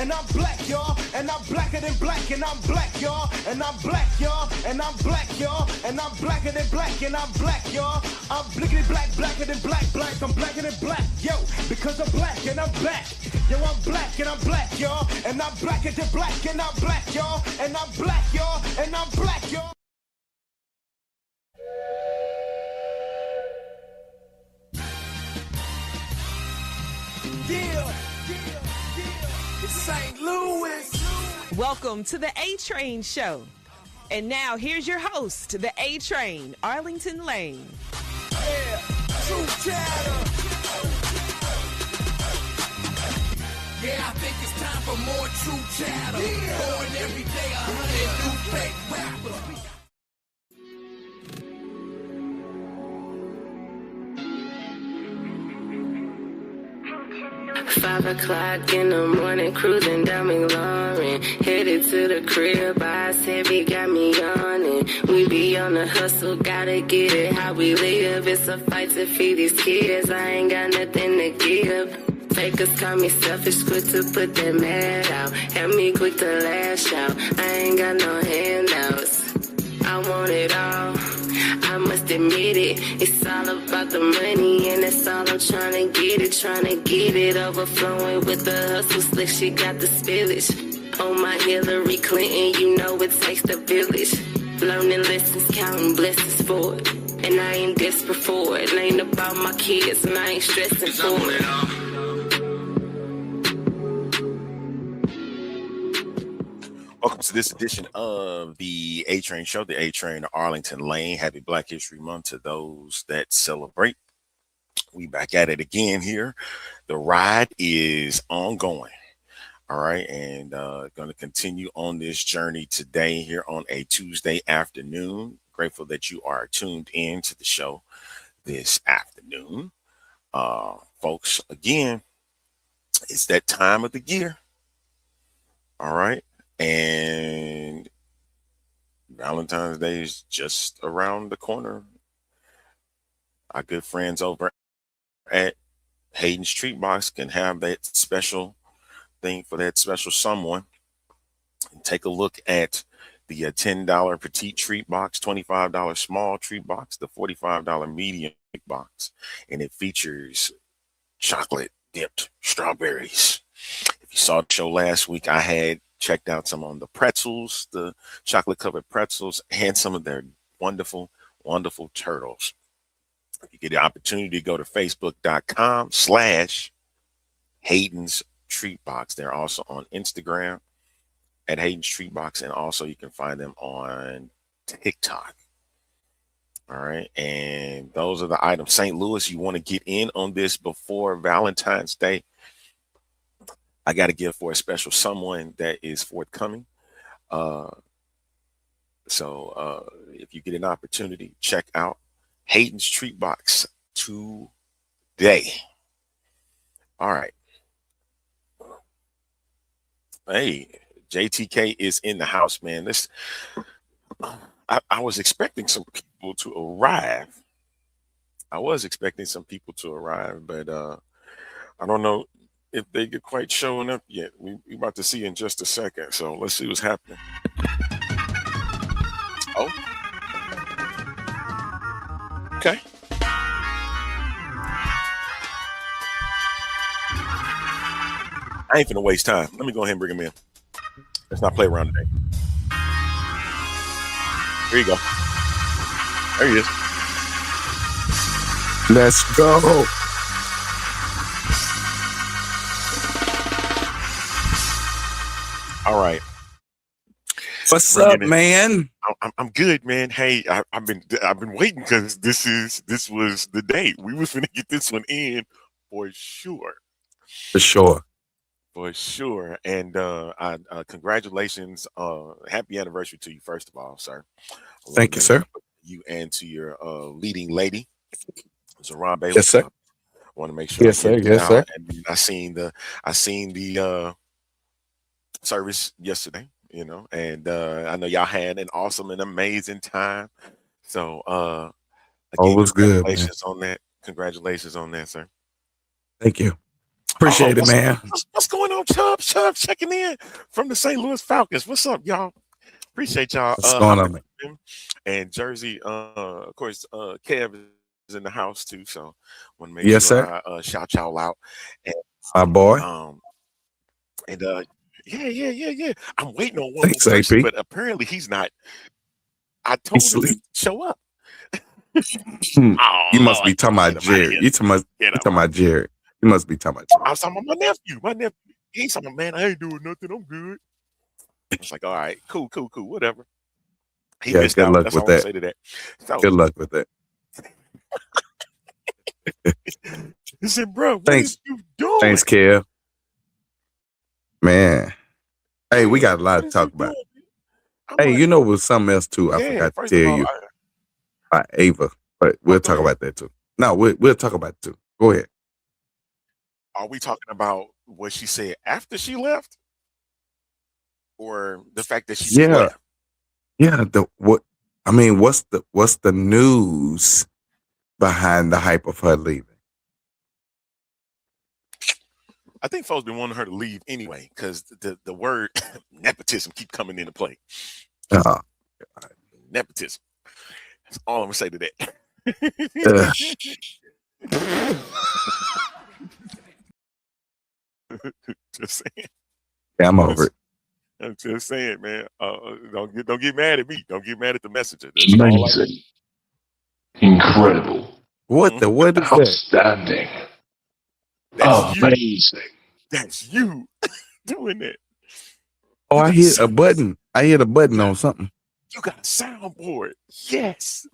and I'm black, y'all, and I'm blacker than black, and I'm black, y'all, and I'm black, y'all, and I'm black, y'all, and I'm blacker than black, and I'm black, y'all. I'm blickety black, blacker than black, black, I'm blacker than black, yo, because I'm black and I'm back. Yo, I'm black and I'm black, y'all, and I'm blacker than black, and I'm black, y'all, and I'm black, y'all, and I'm black, y'all. Yeah, it's St. Louis. Welcome to the A-Train Show. And now here's your host, the A-Train, Arlington Lane. Yeah, true chatter. Yeah, I think it's time for more true chatter. Yeah. Born every day, 100 new fake rappers. 5 o'clock in the morning, cruising down McLaurin. Headed to the crib, eyes heavy, got me yawning. We be on the hustle, gotta get it how we live. It's a fight to feed these kids, I ain't got nothing to give. Fakers call me selfish, quick to put that mad out. Help me quick to lash out, I ain't got no handouts. I want it all, I must admit it. It's all about the money and that's all I'm trying to get it. Overflowing with the hustle slick, she got the spillage. On my Hillary Clinton, you know it takes the village. Learning lessons, counting blessings for it. And I ain't desperate for it. It ain't about my kids and I ain't stressing for it. Welcome to this edition of the A-Train Show, the A-Train Arlington Lane. Happy Black History Month to those that celebrate. We back at it again here. The ride is ongoing. All right. And going to continue on this journey today here on a Tuesday afternoon. Grateful that you are tuned in to the show this afternoon. Folks, again, it's that time of the year. All right. And Valentine's Day is just around the corner. Our good friends over at Hayden's Treat Box can have that special thing for that special someone. And take a look at the $10 petite treat box, $25 small treat box, the $45 medium box, and it features chocolate dipped strawberries. If you saw the show last week, I had checked out some on the pretzels, the chocolate covered pretzels, and some of their wonderful, wonderful turtles. If you get the opportunity to go to facebook.com/Hayden's Treat Box. They're also on Instagram at Hayden's Treat Box, and also you can find them on TikTok. All right. And those are the items. St. Louis, you want to get in on this before Valentine's Day. I got to give for a special someone that is forthcoming. So if you get an opportunity, check out Hayden's Treat Box today. All right. Hey, JTK is in the house, man. I was expecting some people to arrive. But I don't know if they get quite showing up yet. We about to see in just a second. So let's see what's happening. Oh. Okay. I ain't finna waste time. Let me go ahead and bring him in. Let's not play around today. Here you go. There he is. Let's go. All right. What's up, man? I'm good, man. Hey, I've been waiting because this was the date. We was gonna get this one in for sure. For sure. And congratulations. Happy anniversary to you, first of all, sir. Thank you, sir. You and to your leading lady, Zarambe. Yes, sir. I want to make sure. Yes, sir. Yes, sir. And I seen the service yesterday, and I know y'all had an awesome and amazing time. So again, was good. Congratulations on that. Congratulations on that, sir. Thank you. Appreciate it, man. What's going on, Chubb? Chubb checking in from the St. Louis Falcons. What's up, y'all? Appreciate y'all. What's going on, man? And Jersey, of course, Kev is in the house too, so want to make Yes, sure sir. I shout y'all out. And My boy. Yeah. I'm waiting on one Thanks, more person, AP. but apparently he's not. I told him to show up. You must be talking about Jared. You talking about Jared. You must be talking about Jared. I was talking about my nephew. My nephew. He's talking, man, I ain't doing nothing. I'm good. I was like, all right, cool, whatever. He missed good out. luck That's with all I that. say to that. So, Good luck with that. he said, bro, what Thanks. is you doing? Thanks, Kev. Man. Hey, we got a lot to talk about. Hey, like, you know, with something else too. I forgot to tell you about Ava, but we'll talk about that too. No, we'll talk about it too. Go ahead. Are we talking about what she said after she left, or the fact that she left? Yeah. What's the news behind the hype of her leaving? I think folks been wanting her to leave anyway because the word nepotism keep coming into play. Nepotism. That's all I'm gonna say to that. Just saying. Yeah, I'm over it. I'm just saying, man. Don't get mad at me. Don't get mad at the messenger. Amazing. Incredible. What is that? Outstanding. Amazing. That's you doing that. Oh, I hit a button. I hit a button on something. You got a soundboard. Yes.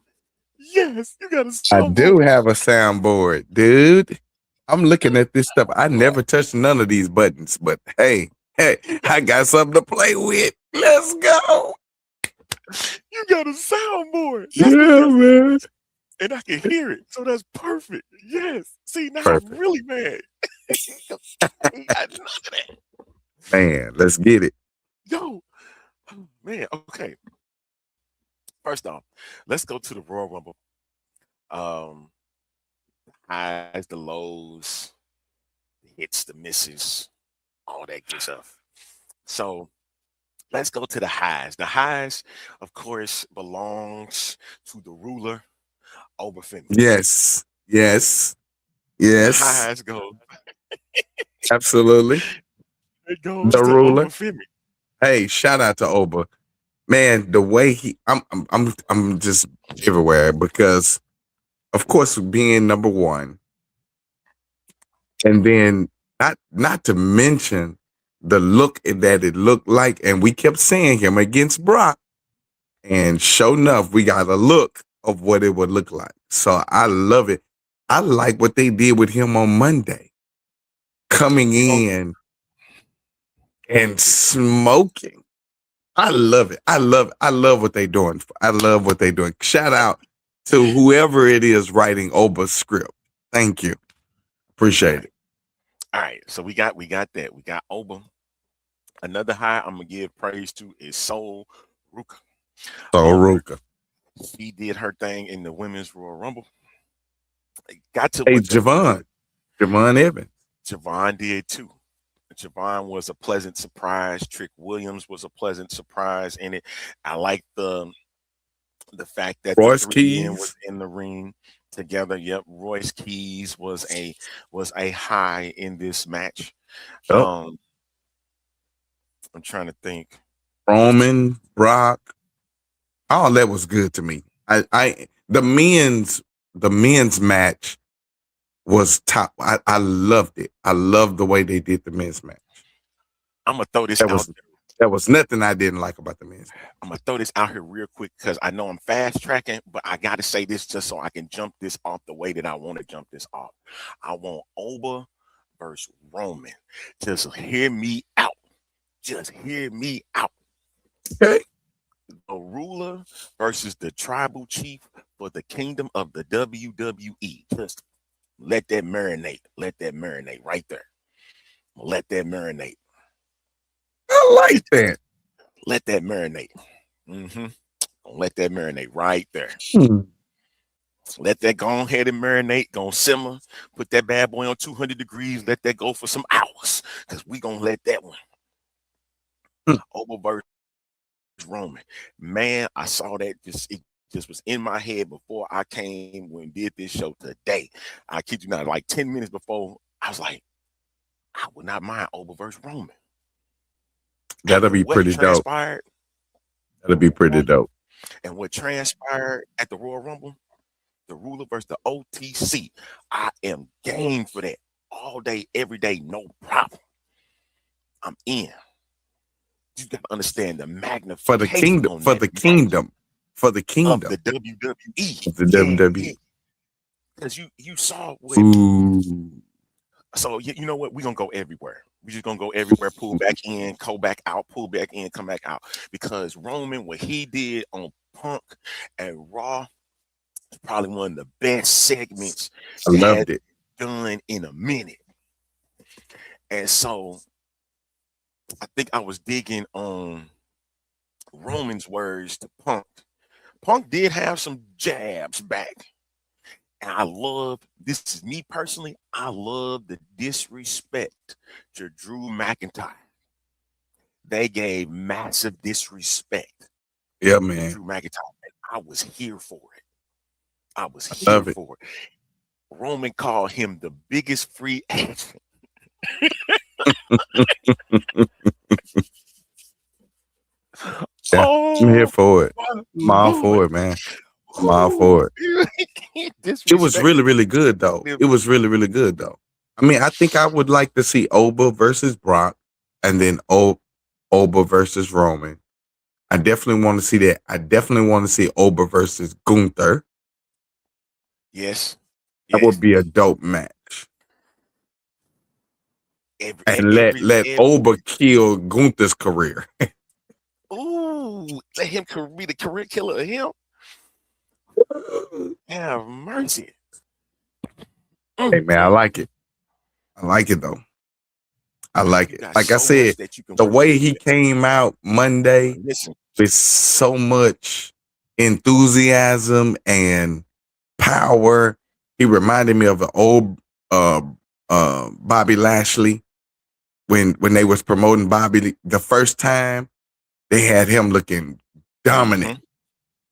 You got a soundboard. I do have a soundboard, dude. I'm looking at this stuff. I never touched none of these buttons, but hey, I got something to play with. Let's go. You got a soundboard. Yeah, man. And I can hear it. So that's perfect. Yes. See, now perfect. I'm really mad. I got none of that. Man, let's get it. Yo. Oh, man. Okay. First off, let's go to the Royal Rumble. Highs, the lows, the hits, the misses, all that good stuff. So let's go to the highs. The highs, of course, belongs to the ruler, Oba Femi. Yes. The highs go. Absolutely. It goes the to ruler. Oba Femi. Hey, shout out to Oba. Man, the way I'm just everywhere because, of course, being number one, and then not to mention the look that it looked like, and we kept saying him against Brock, and sure enough, we got a look of what it would look like. So I love it. I like what they did with him on Monday, coming in and smoking. I love it. I love what they're doing. I love what they're doing. Shout out to whoever it is writing Oba's script. Thank you. Appreciate it. All right. So we got that. We got Oba. Another high I'm gonna give praise to is Soul Ruka. Ruka. She did her thing in the women's Royal Rumble. Got to Javon Evans. Javon did too. Javon was a pleasant surprise. Trick Williams was a pleasant surprise in it. I like the fact that Royce the 3 Keys was in the ring together. Yep, Royce Keys was a high in this match. I'm trying to think. Roman, Brock, all that was good to me. The men's match was top. I loved it. I loved the way they did the men's match. I'm gonna throw this out. There was nothing I didn't like about the men's match. I'm gonna throw this out here real quick because I know I'm fast tracking, but I gotta say this just so I can jump this off the way that I want to jump this off. I want Oba versus Roman. Just hear me out. Just hear me out. Okay. The ruler versus the tribal chief for the kingdom of the WWE. Just let that marinate. Let that marinate right there. Let that marinate. I like that. Let that marinate. Let that marinate right there. Let that go ahead and marinate, go simmer, put that bad boy on 200 degrees, let that go for some hours, because we gonna let that one. Oba versus Roman. Man, I saw that it just was in my head before I came and did this show today. I kid you not, like 10 minutes before, I was like, I would not mind Oba versus Roman. That'll be pretty dope. That'll be pretty dope. And what transpired at the Royal Rumble, the ruler versus the OTC, I am game for that all day, every day, no problem. I'm in. You got to understand the magnification for the kingdom, of the WWE, of the WWE. Because you saw what. So you know what? We're gonna go everywhere. We're just gonna go everywhere. Pull back in, go back out. Pull back in, come back out. Because Roman, what he did on Punk and Raw, is probably one of the best segments I loved it. Done in a minute. And so I think I was digging on Roman's words to Punk. Punk did have some jabs back. And I love, this is me personally, I love the disrespect to Drew McIntyre. They gave massive disrespect. Yeah, man. To Drew McIntyre. I was here for it. I was here for it. Roman called him the biggest free agent. Yeah, I'm here for it. I'm all for it, man. I'm all for it. It was really, really good, though. It was really, really good, though. I mean, I think I would like to see Oba versus Brock, and then Oba versus Roman. I definitely want to see that. I definitely want to see Oba versus Gunther. Yes. That would be a dope match. Let Oba kill Gunther's career. Ooh, let him be the career killer of him. Have mercy. Hey, man, I like it. I like it, though. I like it. Like I said, the way he came out Monday with so much enthusiasm and power, he reminded me of an old Bobby Lashley when they was promoting Bobby the first time. They had him looking dominant.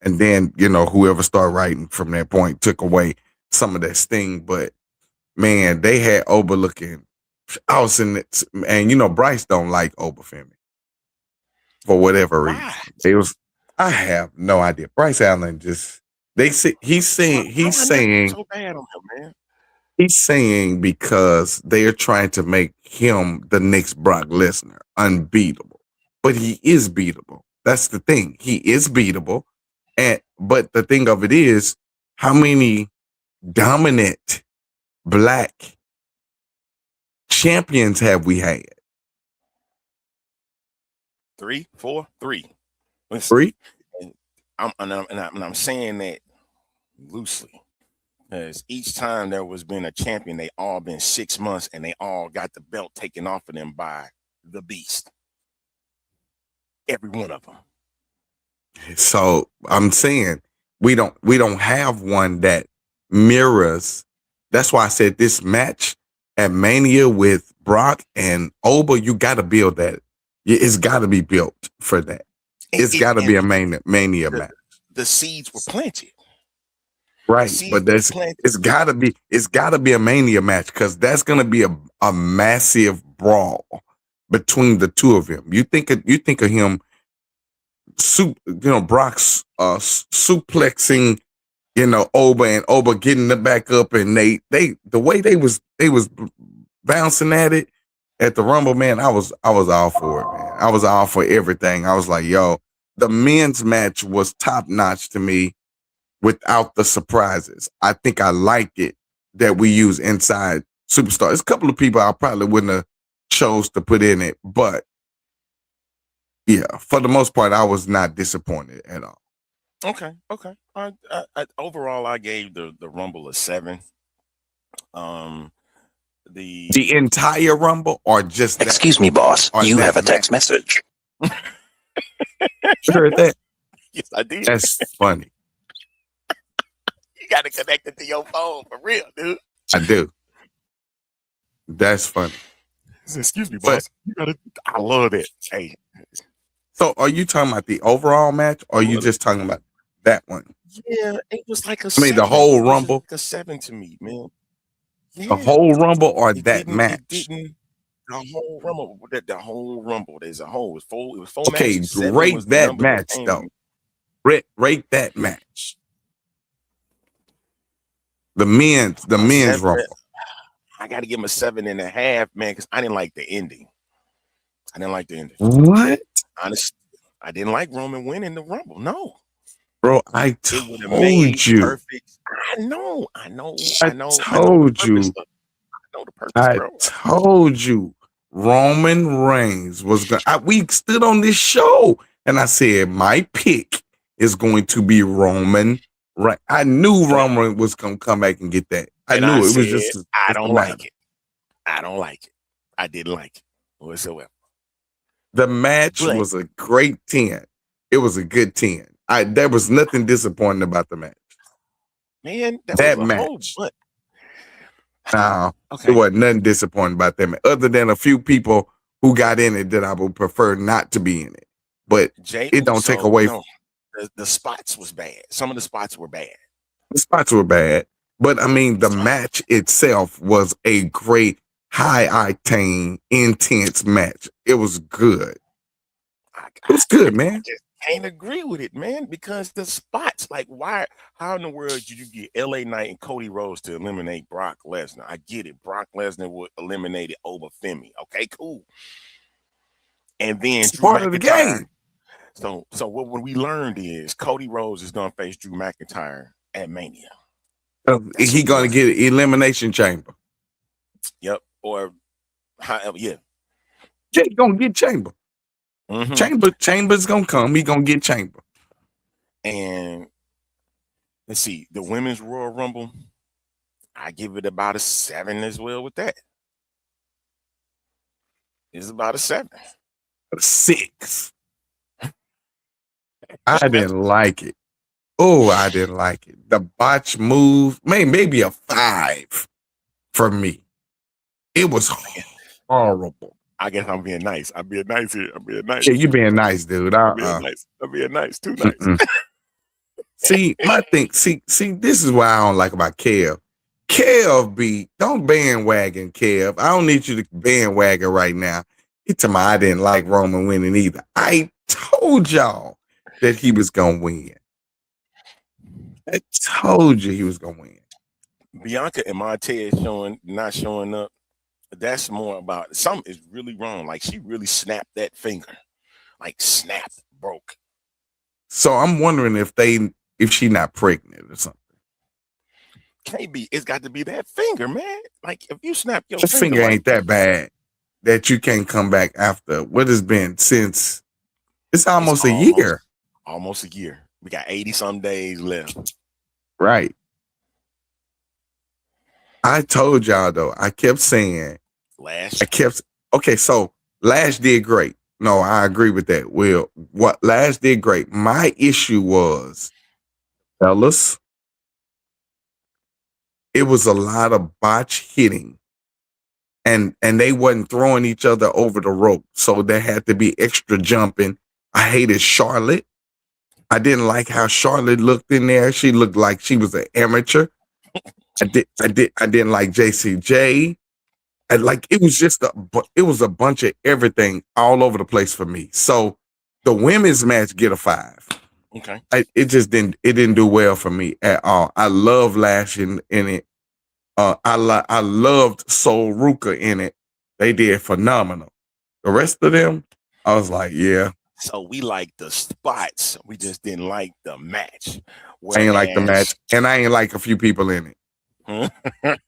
And then, whoever started writing from that point took away some of that sting. But, man, they had Oba looking awesome. And, Bryce don't like Oba Femi for whatever reason. I have no idea. Bryce Allen he's saying so bad on him, man. He's saying because they are trying to make him the next Brock Lesnar, unbeatable. But he is beatable. That's the thing. He is beatable. But the thing of it is, how many dominant black champions have we had? 3, 4, 3. Listen, 3? And I'm saying that loosely. Because each time there was been a champion, they all been 6 months and they all got the belt taken off of them by the beast. Every one of them. So I'm saying we don't have one that mirrors. That's why I said this match at Mania with Brock and Oba, you got to build that. It's got to be built for that. It's got to be a Mania match. The seeds were planted. Right, but it's gotta be a Mania match because that's gonna be a massive brawl between the two of them. You think of him, Brock's suplexing, Oba and Oba getting the back up, and they the way they was bouncing at it at the Rumble, man. I was all for it, man. I was all for everything. I was like, yo, the men's match was top notch to me. Without the surprises, I think I like it that we use inside superstars. There's a couple of people I probably wouldn't have chose to put in it, but yeah, for the most part, I was not disappointed at all. Okay. I overall, I gave the Rumble a 7. The entire Rumble, or just excuse me, boss. You have a text message. You heard that? Yes, I did. That's funny. got to connect it to your phone for real, dude. I do. That's funny. Excuse me, boss. I love it. Hey. So are you talking about the overall match, or are you just talking about that one? Yeah, it was like a 7. The whole Rumble? Like a 7 to me, man. Yeah. The whole Rumble or that match? The whole Rumble. The whole Rumble. There's a whole. It was 4 okay, matches. rate that match, though. Rate that match. The men's Rumble. I got to give him a 7.5, man, because I didn't like the ending. What? Honestly, I didn't like Roman winning the Rumble. No. Bro, I told you. Perfect. I know. I told you. I told you Roman Reigns was going to. We stood on this show and I said, my pick is going to be Roman. Right. I knew Roman was going to come back and get that. I knew it was just. I don't like it. I don't like it. I didn't like it whatsoever. The match was a great 10. It was a good 10. There was nothing disappointing about the match. Man, that match. No, it wasn't nothing disappointing about that match, other than a few people who got in it that I would prefer not to be in it. But it don't take away. No, the spots was bad. Some of the spots were bad. The spots were bad. But I mean, the match itself was a great, high octane, intense match. It was good. It was good, man. I just can't agree with it, man, because the spots, like, how in the world did you get LA Knight and Cody Rhodes to eliminate Brock Lesnar? I get it. Brock Lesnar would eliminate Oba Femi. Okay, cool. And then it's part of the game. So what we learned is Cody Rhodes is going to face Drew McIntyre at Mania. He gonna get an elimination chamber. Yep. Or however, yeah. Jake gonna get chamber. Mm-hmm. Chamber's gonna come. He gonna get chamber. And let's see, the women's Royal Rumble, I give it about a 7 as well with that. It's about a 7. A 6. I didn't like it. Oh, I didn't like it. The botch move, maybe a 5 for me. It was horrible. I guess I'm being nice. I'm being nice here. I'm being nice. Yeah, you being nice, dude. I'm being nice. Too nice. See, my thing. See, this is what I don't like about Kev. Kev don't bandwagon Kev. I don't need you to bandwagon right now. He told me I didn't like Roman winning either. I told y'all that he was gonna win. I told you he was gonna win. Bianca and Montez not showing up. That's more about something is really wrong. Like she really snapped that finger, like broke. So I'm wondering if she not pregnant or something. Can't be. It's got to be that finger, man. Like if you snap your finger ain't that bad that you can't come back after what has been since it's almost a year. Almost a year. We got 80-some days left. Right. I told y'all though. I kept saying Lash. So Lash did great. No, I agree with that. Well, what Lash did great. My issue was, fellas, it was a lot of botch hitting. And they wasn't throwing each other over the rope. So there had to be extra jumping. I hated Charlotte. I didn't like how Charlotte looked in there. She looked like she was an amateur. I didn't like JCJ. It was just a bunch of everything all over the place for me. So the women's match get a 5. Okay. It didn't do well for me at all. I love Lash in it. I loved Sol Ruka in it. They did phenomenal. The rest of them, I was like, yeah. So we like the spots. We just didn't like the match. I ain't like the match, and I ain't like a few people in it.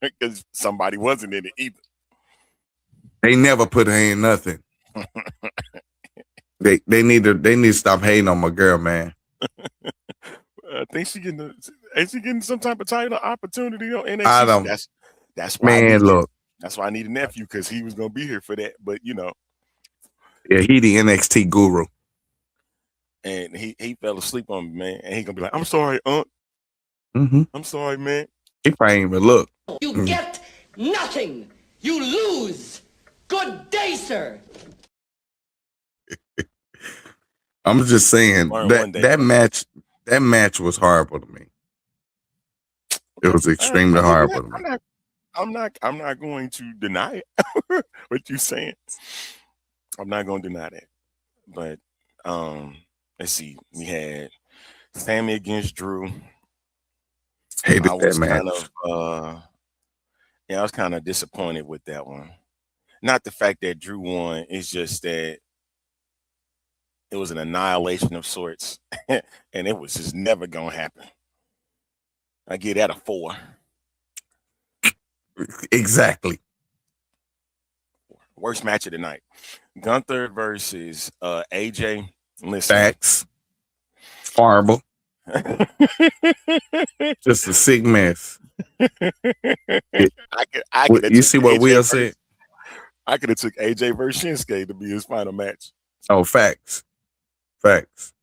Because somebody wasn't in it either. They never put her in nothing. They need to stop hating on my girl, man. I think is she getting some type of title opportunity on NXT? I don't. That's why. Man, look. That's why I need a nephew because he was gonna be here for that. But you know. Yeah, he the NXT guru. And he fell asleep on me, man. And he gonna be like, "I'm sorry, Aunt." Mm-hmm. I'm sorry, man. He probably ain't even look. You get nothing. You lose. Good day, sir. I'm just saying Learn that one day. that match was horrible to me. It was extremely horrible to me. I'm not going to deny it. What you saying? I'm not going to deny that. But let's see. We had Sammy against Drew. Hated I was that match. kind of I was kind of disappointed with that one. Not the fact that Drew won, it's just that it was an annihilation of sorts, and it was just never gonna happen. I give that a 4. Exactly. Worst match of the night. Gunther versus AJ. Listen. Facts. Horrible. Just a sick mess. I could you see what Will said? I could have took AJ versus Shinsuke to be his final match. Oh, facts. Facts.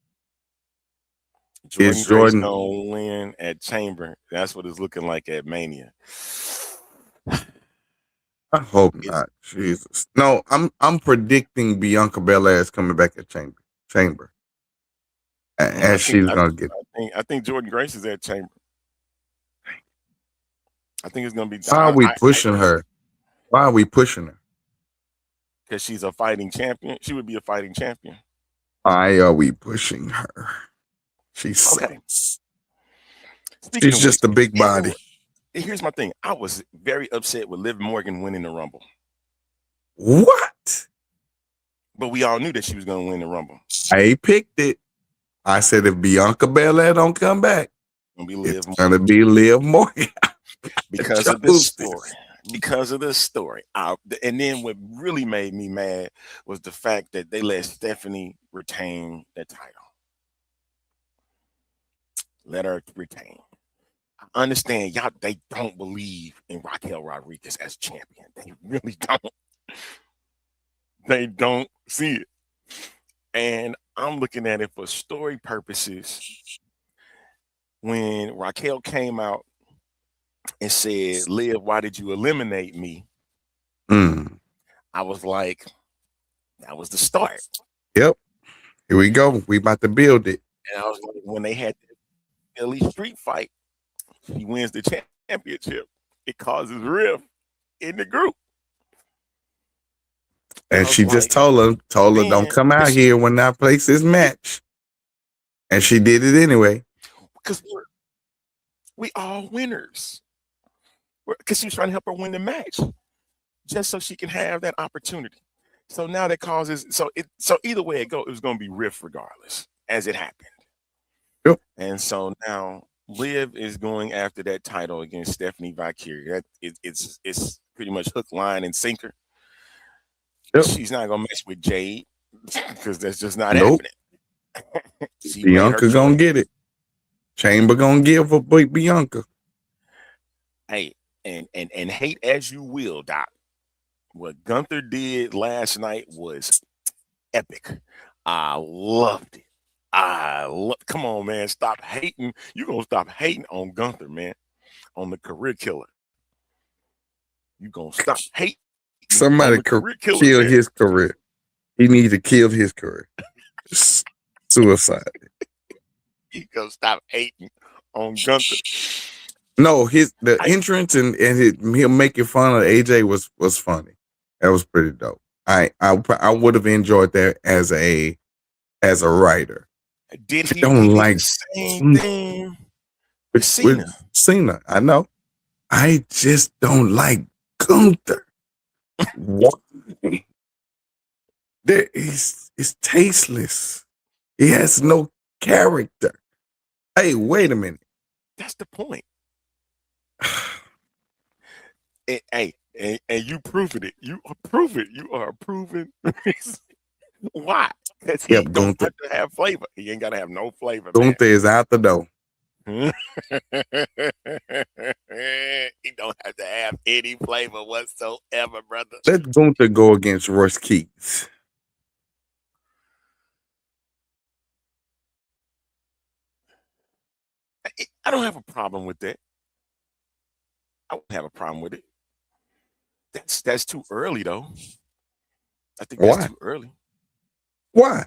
Jordan Grace gonna win at Chamber. That's what it's looking like at Mania. I hope not. Jesus. No, I'm predicting Bianca Belair is coming back at Chamber. And she's gonna get it. I think Jordan Grace is at Chamber. I think it's gonna be. Why are we pushing her? Why are we pushing her? Because she's a fighting champion. She would be a fighting champion. Why are we pushing her? She's okay. She's just a big body. Here's my thing. I was very upset with Liv Morgan winning the Rumble. What? But we all knew that she was going to win the Rumble. I picked it. I said if Bianca Belair don't come back, it's going to be Liv Morgan. Because of this story. Because of this story. And then what really made me mad was the fact that they let Stephanie retain the title. Let her retain. I understand y'all, they don't believe in Raquel Rodriguez as champion. They really don't. They don't see it. And I'm looking at it for story purposes. When Raquel came out and said, Liv, why did you eliminate me? I was like, that was the start. Yep. Here we go. We about to build it. And I was like, when they had the Philly street fight, she wins the championship. It causes rift in the group. And she just told her, don't come out here when I place this match. And she did it anyway. Because we all winners. Because she was trying to help her win the match. Just so she can have that opportunity. So now that causes, so either way it was going to be rift regardless, as it happened. Yep. And so now Liv is going after that title against Stephanie Valkyrie. It's pretty much hook, line, and sinker. Yep. She's not gonna mess with Jade because that's just not happening. Bianca gonna get it. Chamber gonna give a big Bianca. Hey, and hate as you will, Doc. What Gunther did last night was epic. I loved it. Come on, man. Stop hating. You're gonna stop hating on Gunther, man. On the career killer. You're gonna stop hating. Somebody kill his career. He needs to kill his career. Suicide. You gonna stop hating on Gunther. No, the entrance and him making fun of AJ was funny. That was pretty dope. I would have enjoyed that as a writer. Did he don't like the same thing with Cena? Cena, I know. I just don't like Gunther. Why? It's tasteless. He has no character. Hey, wait a minute. That's the point. and you proving it. You approve it. You are approving. Why? Because he don't have to have flavor. He ain't got to have no flavor. Gunther is out the door. He don't have to have any flavor whatsoever, brother. Let Gunther go against Royce Keys. I don't have a problem with that. I wouldn't have a problem with it. That's too early though. I think that's Why? too early. Why?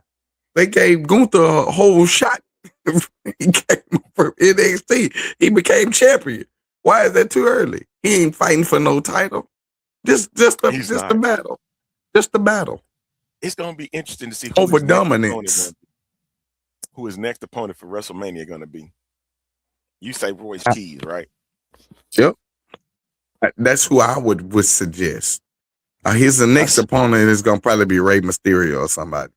They gave Gunther a whole shot. He came from NXT. He became champion. Why is that too early? He ain't fighting for no title. Just the battle. Just the battle. It's gonna be interesting to see over dominance. Who his next opponent for WrestleMania gonna be? You say Royce Keys, right? Yep. That's who I would suggest. His next opponent is gonna probably be Rey Mysterio or somebody.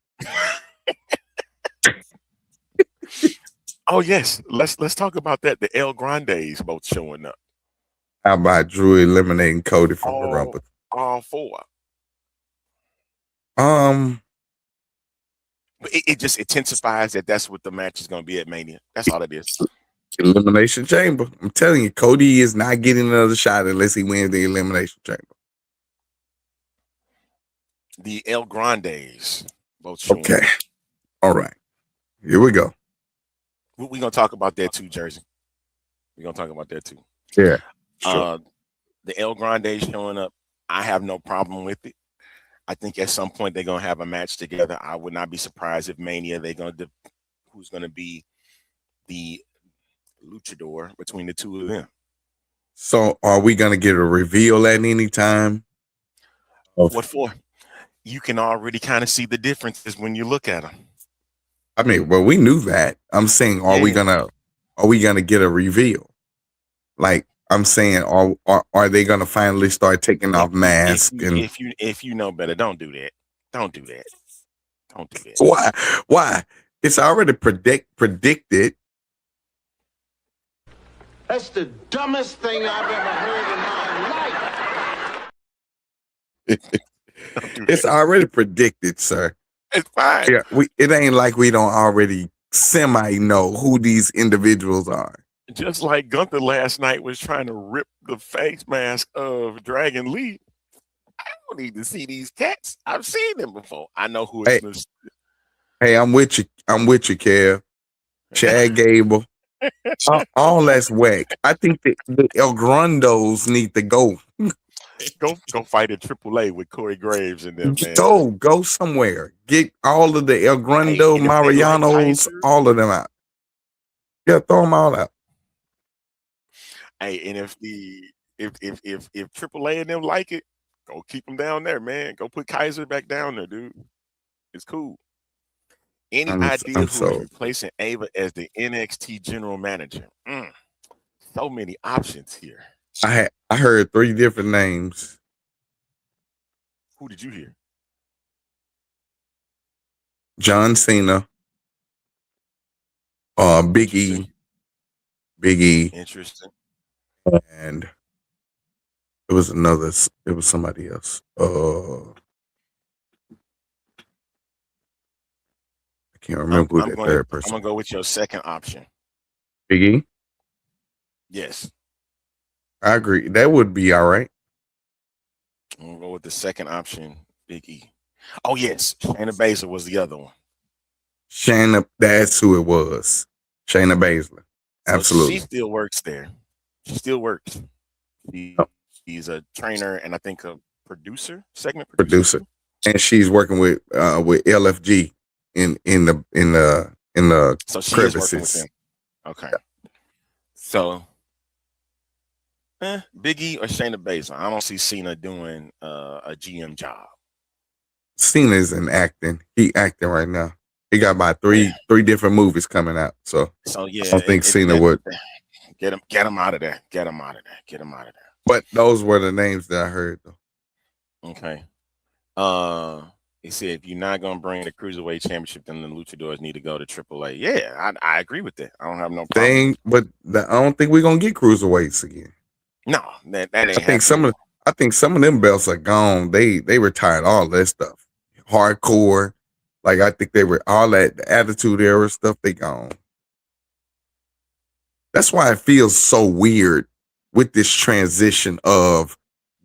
Oh yes, let's talk about that. The El Grandes both showing up. How about Drew eliminating Cody from the Rumble? All four. But it just intensifies that that's what the match is going to be at Mania. That's all it is. Elimination Chamber. I'm telling you, Cody is not getting another shot unless he wins the Elimination Chamber. The El Grandes both showing Okay. up. All right. Here we go. We're going to talk about that too, Jersey. We're going to talk about that too. Yeah. Sure. The El Grandes showing up, I have no problem with it. I think at some point they're going to have a match together. I would not be surprised if Mania, who's going to be the luchador between the two of them. So are we going to get a reveal at any time? What for? You can already kind of see the differences when you look at them. I mean, well, we knew that. I'm saying, are we gonna get a reveal? Like, I'm saying, are they gonna finally start taking off masks? If you know better, don't do that. Don't do that. Don't do that. Why? Why? It's already predicted. That's the dumbest thing I've ever heard in my life. It's already predicted, sir. It's fine. Yeah, it ain't like we don't already semi know who these individuals are. Just like Gunther last night was trying to rip the face mask of Dragon Lee. I don't need to see these cats. I've seen them before. I know who it is. Hey, I'm with you. I'm with you, Kev. Chad Gable. All that's whack. I think the El Grandos need to go. Go fight in AAA with Corey Graves and them, man. Go somewhere. Get all of the El Grando, Marianos, all of them out. Yeah, throw them all out. Hey, and if AAA and them like it, go keep them down there, man. Go put Kaiser back down there, dude. It's cool. Any idea who's replacing Ava as the NXT general manager? So many options here. I heard 3 different names. Who did you hear? John Cena, Big E. Interesting. And it was somebody else. I can't remember who that third person. I'm gonna go with your second option. Big E? Yes. I agree. That would be all right. I'm gonna go with the second option, Big E. Oh yes, Shayna Baszler was the other one. Shayna, that's who it was. Shayna Baszler. Absolutely. So she still works there. She still works. She's a trainer and I think a segment producer. And she's working with LFG in the so she crevices. Is working with them. Okay. So Big E or Shayna Baszler? I don't see Cena doing a GM job. Cena's in acting. He acting right now. He got about three different movies coming out. So yeah, I don't think Cena would get him out of there. Get him out of there. But those were the names that I heard though. Okay. He said if you're not gonna bring the Cruiserweight Championship, then the Luchadors need to go to AAA. Yeah, I agree with that. I don't have no problem. But I don't think we're gonna get Cruiserweights again. No, that ain't. I think some of them belts are gone. They retired all that stuff. Hardcore. Like I think they were all that the Attitude Era stuff, they gone. That's why it feels so weird with this transition of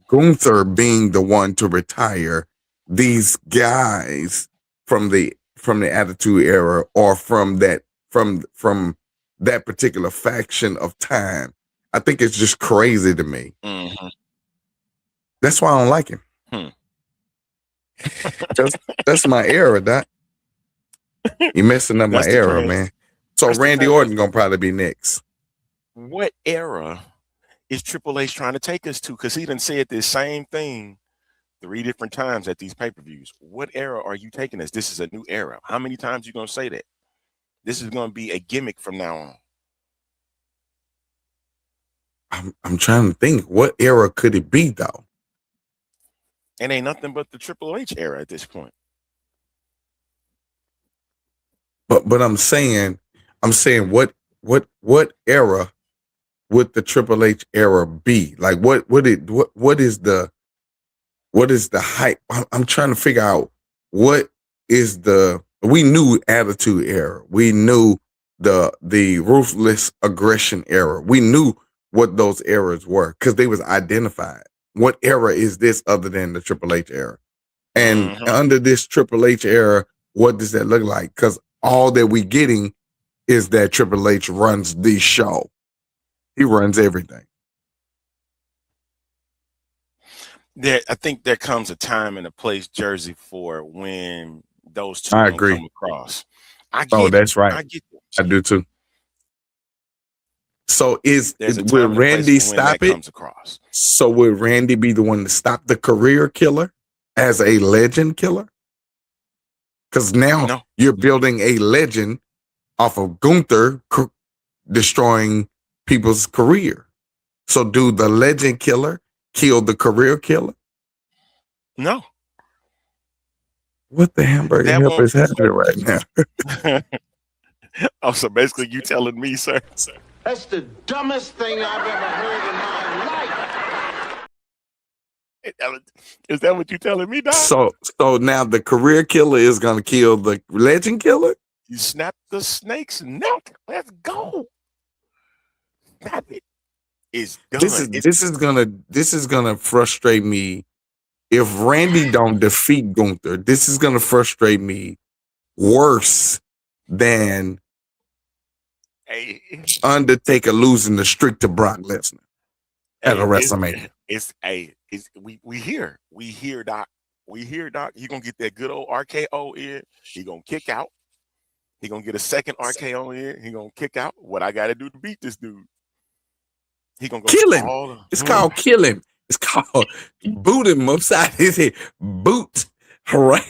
Gunther being the one to retire these guys from the Attitude Era or from that particular faction of time. I think it's just crazy to me. Mm-hmm. That's why I don't like him. That's my era, Doc. You messing up my era, man. So Randy Orton gonna probably be next. What era is Triple H trying to take us to? Because he done said this same thing 3 different times at these pay-per-views. What era are you taking us? This is a new era. How many times you gonna say that? This is gonna be a gimmick from now on. I'm trying to think. What era could it be though? It ain't nothing but the Triple H era at this point. But I'm saying what era would the Triple H era be? Like what is the hype? I'm trying to figure out what is we knew Attitude Era. We knew the ruthless aggression era. We knew what those eras were because they was identified. What era is this other than the Triple H era? And under this Triple H era, what does that look like? Because all that we getting is that Triple H runs the show. He runs everything. I think there comes a time and a place, Jersey, for when those two I don't agree. come across. That's right. I get it. I do too. So will Randy stop it? So will Randy be the one to stop the career killer as a legend killer? Because now you're building a legend off of Gunther destroying people's career. So do the legend killer kill the career killer? No. What the hamburger helper is happening right now? Oh, so basically you telling me, sir? That's the dumbest thing I've ever heard in my life. Is that what you telling me, Doc? So now the career killer is gonna kill the legend killer? You snap the snake's neck. Let's go. Snap it. It's done. This is gonna frustrate me. If Randy don't defeat Gunther, this is gonna frustrate me worse than Undertaker losing the streak to Brock Lesnar at a WrestleMania. We hear Doc. He gonna get that good old RKO in. He gonna kick out. He gonna get a second RKO in. He gonna kick out. What I gotta do to beat this dude? He gonna go kill him. It's called kill him. It's called boot him upside his head. Boot. Right.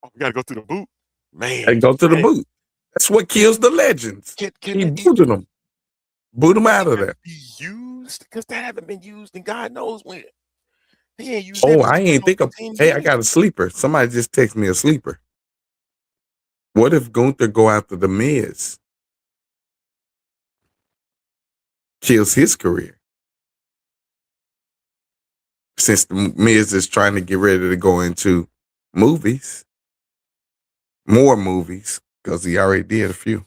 We gotta go through the boot. Man. Gotta go to the boot. That's what kills the legends. He booted them. Boot them out of there. Used? Because that haven't been used and God knows when. He ain't used. Oh, I ain't think of. Hey, I got a sleeper. Somebody just text me a sleeper. What if Gunther go after the Miz? Kills his career. Since the Miz is trying to get ready to go into movies. More movies. Because he already did a few.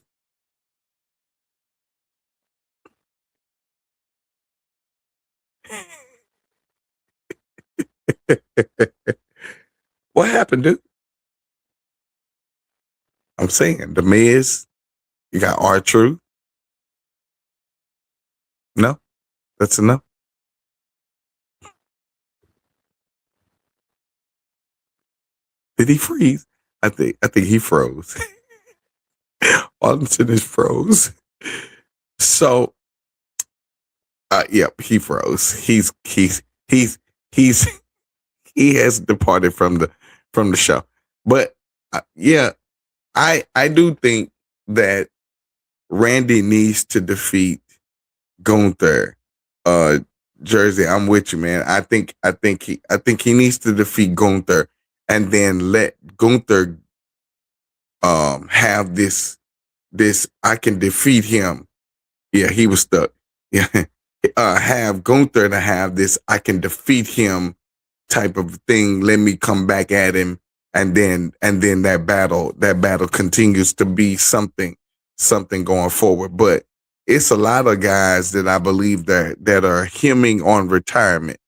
What happened, dude? I'm saying, the Miz, you got R-Truth. No? That's enough? Did he freeze? I think he froze. Arlington is froze. So, yep, he froze. He has departed from the show. But yeah, I do think that Randy needs to defeat Gunther. Jersey, I'm with you, man. I think he needs to defeat Gunther and then let Gunther have this I can defeat him. Yeah, he was stuck. Yeah. Have Gunther to have this I can defeat him type of thing. Let me come back at him, and then that battle continues to be something going forward. But it's a lot of guys that I believe that are hemming on retirement.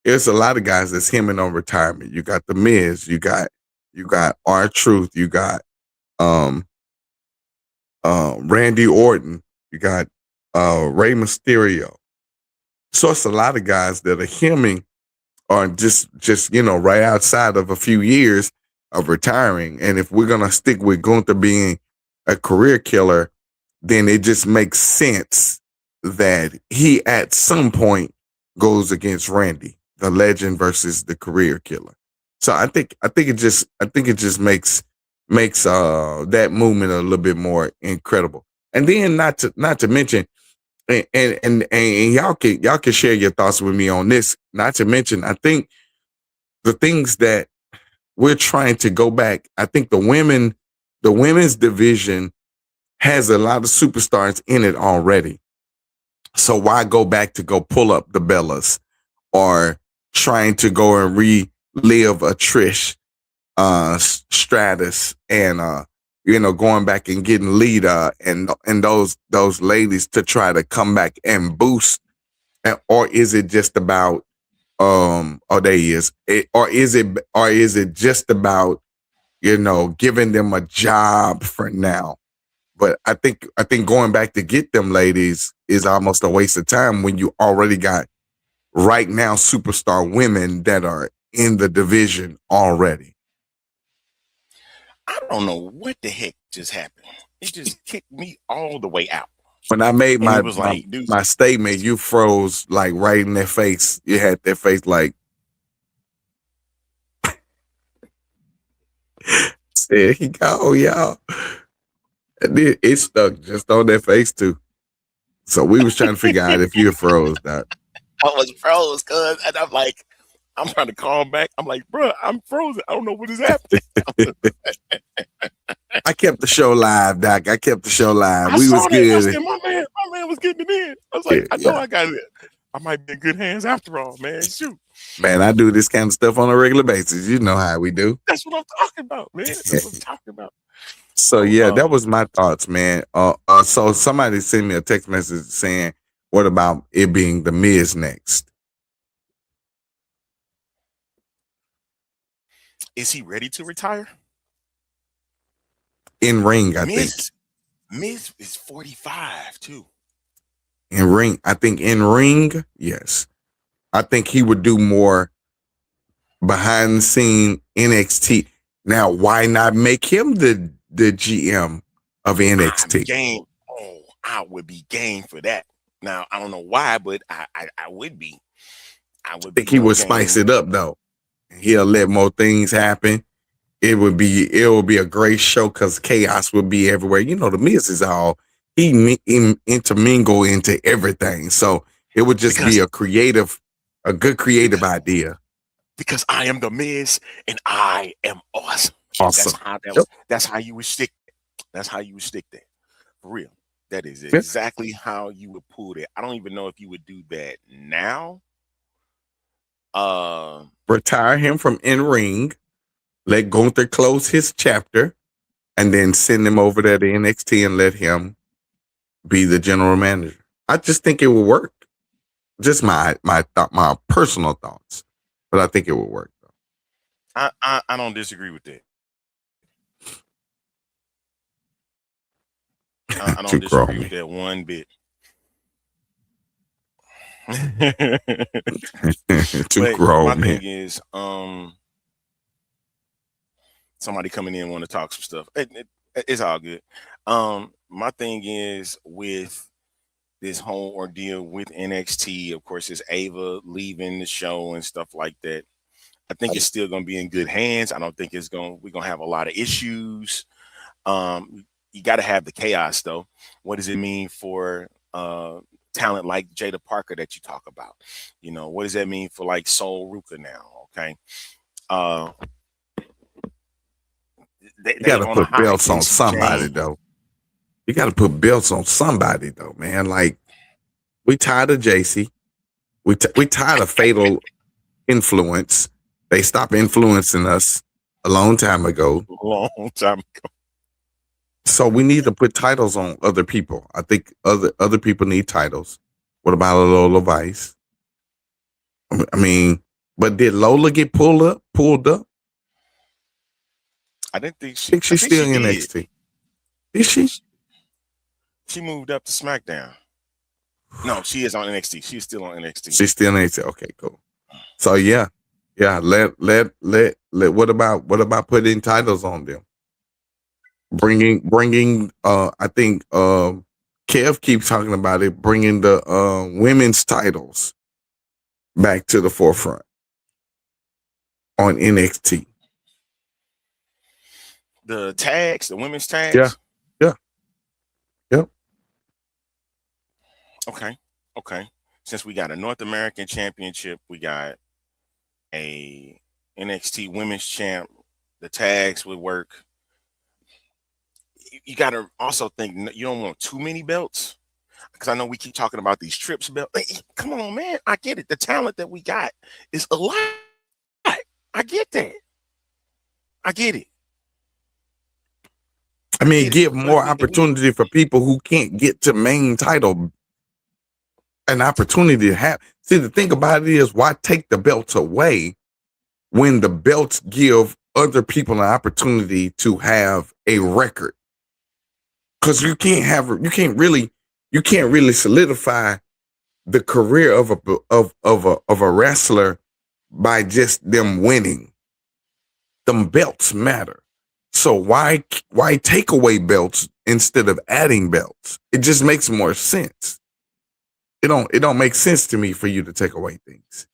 There's a lot of guys that's hemming on retirement. You got the Miz, you got R-Truth, you got Randy Orton. You got Rey Mysterio. So it's a lot of guys that are hemming or just right outside of a few years of retiring. And if we're gonna stick with Gunther being a career killer, then it just makes sense that he at some point goes against Randy, the legend versus the career killer. So I think it just makes that movement a little bit more incredible. And then not to mention, and y'all can share your thoughts with me on this. Not to mention, I think the things that we're trying to go back. I think the women's division has a lot of superstars in it already. So why go back to go pull up the Bellas or trying to go and relive a Trish, Stratus, and going back and getting Lita and those ladies to try to come back and boost, or is it just about or is it just about giving them a job for now? But I think going back to get them ladies is almost a waste of time when you already got right now superstar women that are in the division already. I don't know what the heck just happened. It just kicked me all the way out. When I made my my statement, you froze like right in their face. You had their face like, there you go, y'all. And it stuck just on their face too. So we was trying to figure out if you froze that. I was froze, cuz, and I'm like, I'm trying to call him back. I'm like, bro, I'm frozen. I don't know what is happening. I kept the show live, Doc. I kept the show live. I We saw was that. good. I said, my man was getting it in. I was like, I know I got it. I might be in good hands after all, man. Shoot. Man, I do this kind of stuff on a regular basis. You know how we do. That's what I'm talking about, man. That's what I'm talking about. So yeah, that was my thoughts, man. So somebody sent me a text message saying, what about it being the Miz next? Is he ready to retire? In ring, I think. Miz is 45 too. In ring, I think in ring, yes. I think he would do more behind the scene NXT. Now, why not make him the GM of NXT? I would be game for that. Now, I don't know why, but I would be. I think he would spice it up though. He'll let more things happen. It would be a great show because chaos would be everywhere. The Miz is he intermingle into everything. So it would just be a good creative idea. Because I am the Miz and I am awesome. Awesome. That's how you would stick. That's how you would stick that. For real. That is exactly how you would pull that. I don't even know if you would do that now. Retire him from in ring. Let Gunther close his chapter, and then send him over there to NXT and let him be the general manager. I just think it would work. Just my personal thoughts, but I think it would work. I don't disagree with that. I don't disagree with that one bit. My thing is, somebody coming in want to talk some stuff. It's all good. My thing is with this whole ordeal with NXT, of course, is Ava leaving the show and stuff like that. I think it's still going to be in good hands. I don't think we're going to have a lot of issues. You got to have the chaos though. What does it mean for talent like Jada Parker that you talk about? What does that mean for like Sol Ruka now? Okay. You got to put belts on somebody though. You got to put belts on somebody though, man. Like we tired of JC. We tired of Fatal influence. They stopped influencing us a long time ago. So we need to put titles on other people. I think other people need titles. What about Lola Vice? I mean, but did Lola get pulled up? I didn't think she's still in NXT. Is she? She moved up to SmackDown. No, she is on NXT. She's still on NXT. She's still in NXT. Okay, cool. So yeah. Let. What about putting titles on them? Bringing. I think Kev keeps talking about it. Bringing the women's titles back to the forefront on NXT. The tags, the women's tags. Yeah. Okay. Since we got a North American Championship, we got a NXT Women's Champ. The tags would work. You got to also think you don't want too many belts, because I know we keep talking about these trips belts. Come on, man. I get it. The talent that we got is a lot. I get that. I get it. I mean, give more opportunity for people who can't get to main title an opportunity to have. See, the thing about it is, why take the belts away when the belts give other people an opportunity to have a record? Because you can't really solidify the career of a wrestler by just them winning. Them belts matter. So why take away belts instead of adding belts? It just makes more sense. It don't make sense to me for you to take away things.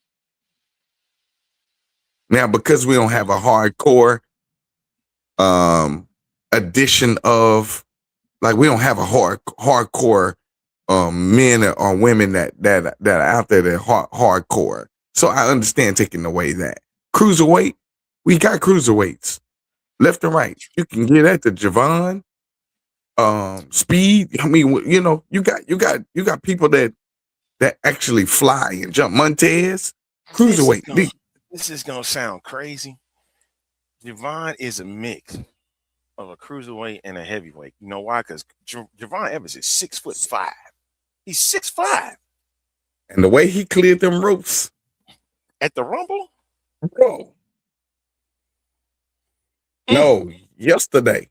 Now, because we don't have a hardcore edition of, like, we don't have a hardcore men or women that are out there that hardcore. So I understand taking away that. Cruiserweight, we got cruiserweights left and right. You can get at the Javon, Speed. I mean, you know, you got people that actually fly and jump. Montez, cruiserweight. This is gonna sound crazy. Javon is a mix of a cruiserweight and a heavyweight. You know why? Because Javon Evans is 6'5". He's 6'5". And the way he cleared them ropes at the Rumble, bro. No, yesterday,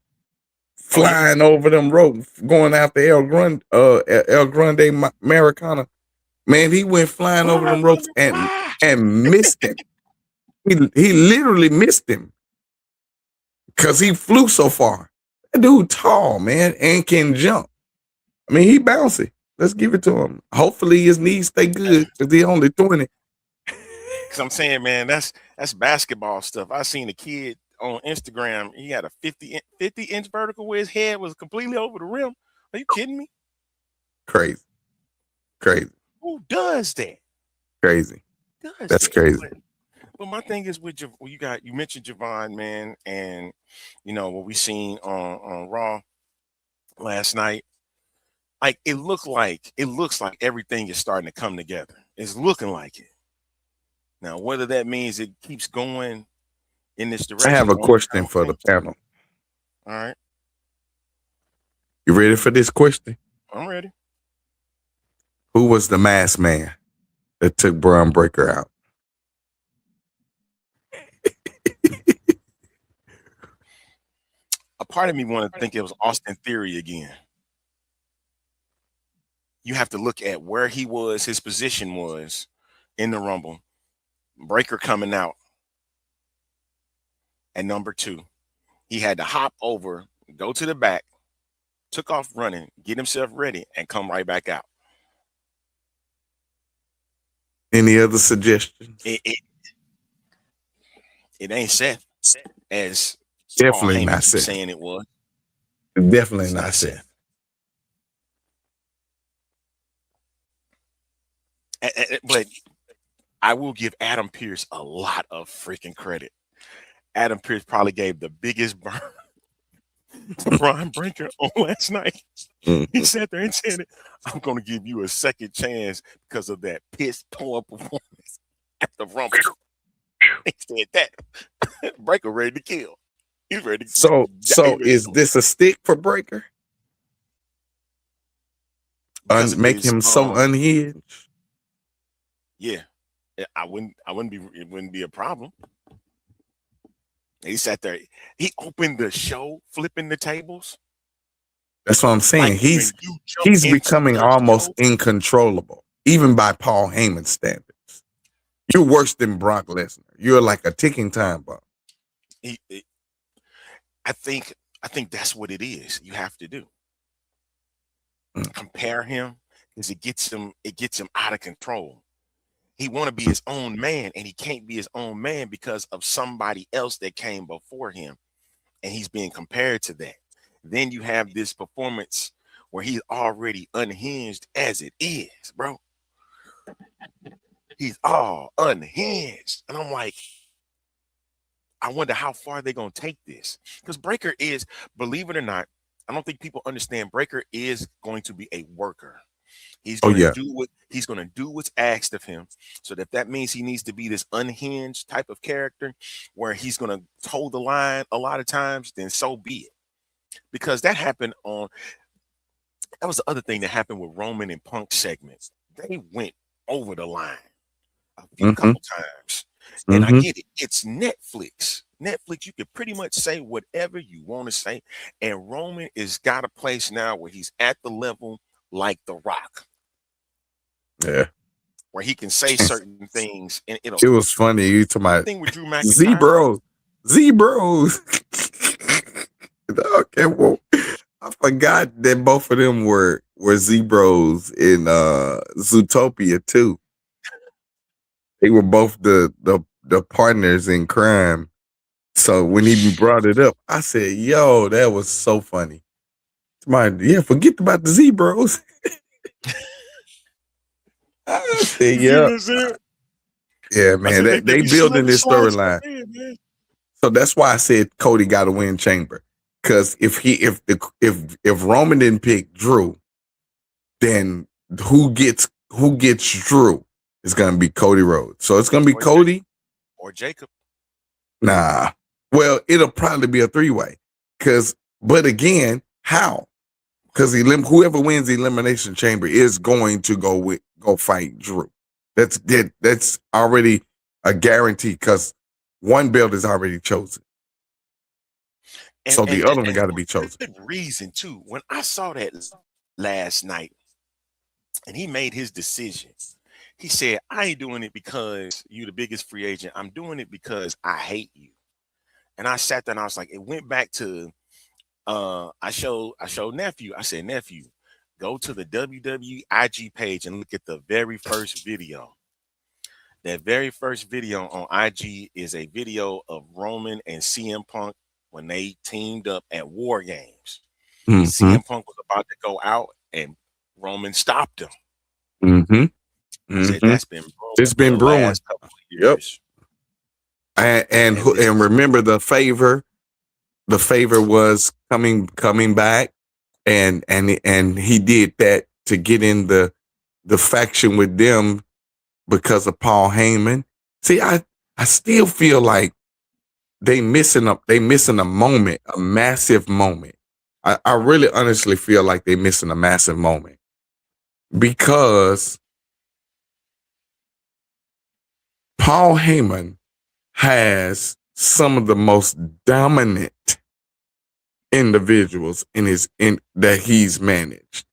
flying over them ropes, going after El Grande Americana. Man, he went flying over them ropes and missed him. He literally missed him because he flew so far. That dude tall, man, and can jump. I mean, he bouncy. Let's give it to him. Hopefully his knees stay good because he only 20. Because I'm saying, man, that's basketball stuff. I seen a kid on Instagram. He had a 50-inch vertical where his head was completely over the rim. Are you kidding me? Crazy. Who does that? Crazy. That's crazy. But my thing is with you mentioned Javon, man, and you know what we seen on Raw last night. Like it looks like everything is starting to come together. It's looking like it. Now, whether that means it keeps going in this direction. I have a question for the panel. All right. You ready for this question? I'm ready. Who was the masked man that took Bron Breakker out? A part of me want to think it was Austin Theory again. You have to look at where he was, his position was in the Rumble. Breakker coming out at number 2. He had to hop over, go to the back, took off running, get himself ready, and come right back out. Any other suggestions? It ain't Seth as definitely not Seth. Saying it was. Definitely not Seth. But I will give Adam Pearce a lot of freaking credit. Adam Pearce probably gave the biggest burn to Bron Breakker on last night. He sat there and said, I'm going to give you a second chance because of that piss poor performance at the Rumble. He said that. Breakker ready to kill. He's ready to kill. So is this a stick for Breakker? Make him so unhinged? Yeah. It wouldn't be a problem. He sat there. He opened the show, flipping the tables. That's what I'm saying. Like when you jump He's into becoming the almost show, incontrollable, even by Paul Heyman standards. You're worse than Brock Lesnar. You're like a ticking time bomb. I think that's what it is. You have to do compare him because it gets him out of control. He want to be his own man, and he can't be his own man because of somebody else that came before him, and he's being compared to that. Then you have this performance where he's already unhinged as it is, bro. He's all unhinged, and I'm like, I wonder how far they're gonna take this, because Breakker is, believe it or not, I don't think people understand. Breakker is going to be a worker. He's going to do what's asked of him. So that means he needs to be this unhinged type of character where he's going to toe the line a lot of times, then so be it. Because that was the other thing that happened with Roman and Punk segments. They went over the line a few couple times. And I get it. It's Netflix. You can pretty much say whatever you want to say. And Roman is got a place now where he's at the level like The Rock. Yeah. Where he can say certain things. And it was funny. You talking about thing with Drew McIntyre. Z-Bros. Okay, well, I forgot that both of them were Z-Bros in Zootopia too. They were both the partners in crime. So when he brought it up, I said, yo, that was so funny. Forget about the Z-Bros. I said, yeah, man, they building this storyline. So that's why I said Cody got to win Chamber. Because if Roman didn't pick Drew, then who gets Drew is gonna be Cody Rhodes. So it's gonna be Cody or Jacob. Nah. Well, it'll probably be a 3-way. But again, how? Because whoever wins the Elimination Chamber is going to go fight Drew. That's already a guarantee because one belt is already chosen. So the other one got to be chosen. Good reason too. When I saw that last night, and he made his decision, he said, "I ain't doing it because you're the biggest free agent. I'm doing it because I hate you." And I sat there and I was like, it went back to, I showed nephew. I said, nephew, go to the WWE IG page and look at the very first video. That very first video on IG is a video of Roman and CM Punk when they teamed up at War Games. CM Punk was about to go out and Roman stopped him. Said, that's been brewing. It's been brewing. Yep. And remember the favor. The favor was coming back, and he did that to get in the faction with them because of Paul Heyman. See, I still feel like they missing a moment, a massive moment. I really honestly feel like they missing a massive moment because Paul Heyman has some of the most dominant individuals that he's managed.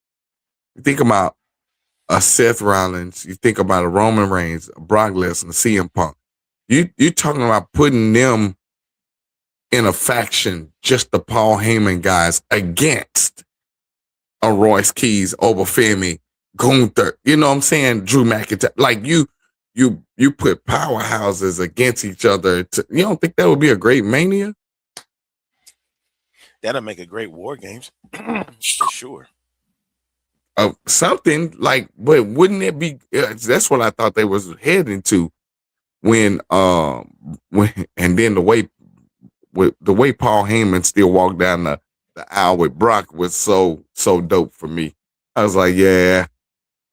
You think about a Seth Rollins, you think about a Roman Reigns, a Brock Lesnar, CM Punk. You're talking about putting them in a faction, just the Paul Heyman guys against a Royce Keys, Oba Femi, Gunther. You know what I'm saying? Drew McIntyre. Like you put powerhouses against each other. You don't think that would be a great Mania? That'll make a great War Games for sure. Something like, but wouldn't it be? That's what I thought they was heading to when and then the way Paul Heyman still walked down the aisle with Brock was so dope for me. I was like, yeah,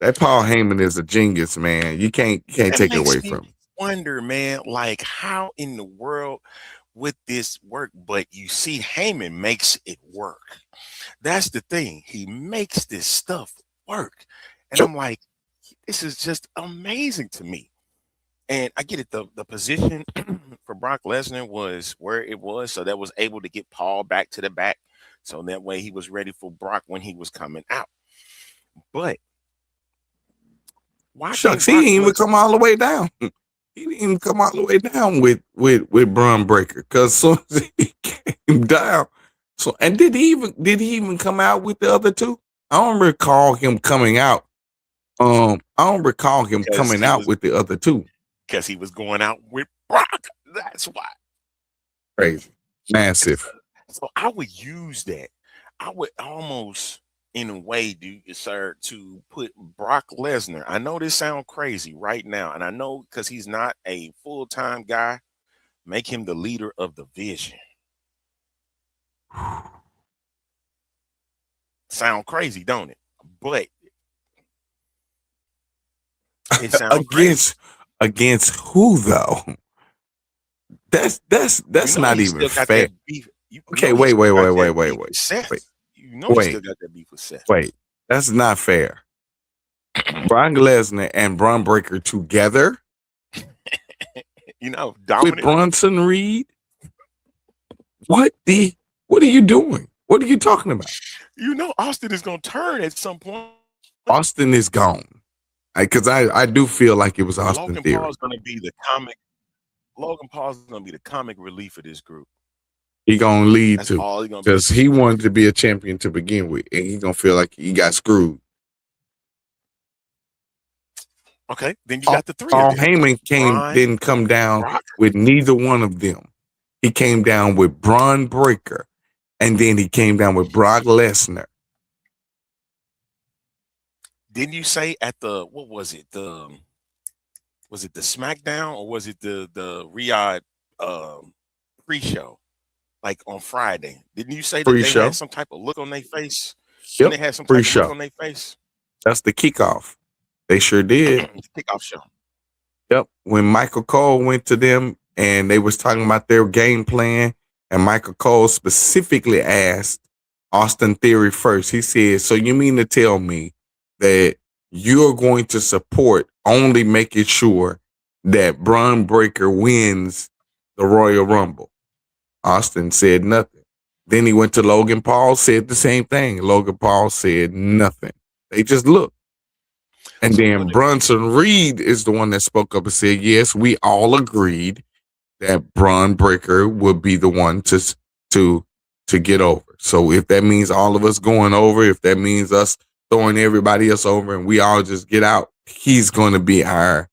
that Paul Heyman is a genius, man. You can't take it away from him. Wonder, man, like how in the world would this work? But you see, Heyman makes it work. That's the thing. He makes this stuff work. And I'm like, this is just amazing to me. And I get it. The position for Brock Lesnar was where it was. So that was able to get Paul back to the back So that way he was ready for Brock when he was coming out. But why Shucks, can't he Brock didn't even Lesnar? come all the way down. He didn't even come all the way down with Bron Breakker. Cause soon as he came down. So and did he even come out with the other two? I don't recall him coming out. I don't recall him Because coming he out was with the other two. because he was going out with Brock. That's why. Crazy. Massive. So I would use that. I would almost, in a way, sir, to put Brock Lesnar. I know this sounds crazy right now, and I know because he's not a full-time guy, make him the leader of the vision. Sound crazy, don't it? But it sounds crazy. Against who though? That's You know not he even still got fair. that beef. You Okay, know he wait, still wait, got wait, wait, that wait, beef wait, with Seth. wait, You know he wait, still got that beef with Seth. wait. That's not fair. Brock Lesnar and Bron Breakker together You know, with dominant. Bronson Reed. What are you doing? What are you talking about? You know, Austin is gonna turn at some point. Austin is gone. Because I do feel like it was Austin Logan Theory. Paul's gonna be the comic. Logan Paul's gonna be the comic relief of this group. He gonna lead That's to all he's gonna be. because he wanted to be a champion to begin with, and he gonna feel like he got screwed. Okay, then you got the three Paul of them. Heyman didn't come down with neither one of them. He came down with Bron Breakker, and then he came down with Brock Lesnar. Didn't you say at the what was it? Was it the SmackDown or was it the Riyadh pre-show? Like on Friday. Didn't you say that they Pre-show. had some type of look on their face? Yep. They had some type of Pre-show. look on their face. That's the kickoff. They sure did. Kickoff show. Yep. When Michael Cole went to them and they was talking about their game plan, and Michael Cole specifically asked Austin Theory first. He said, "So you mean to tell me that you're going to support only making sure that Bron Breakker wins the Royal Rumble?" Austin said nothing. Then he went to Logan Paul, said the same thing. Logan Paul said nothing. They just looked. And then Bronson Reed is the one that spoke up and said, yes, we all agreed that Bron Breakker would be the one to get over. So if that means all of us going over, if that means us throwing everybody else over and we all just get out, he's going to be our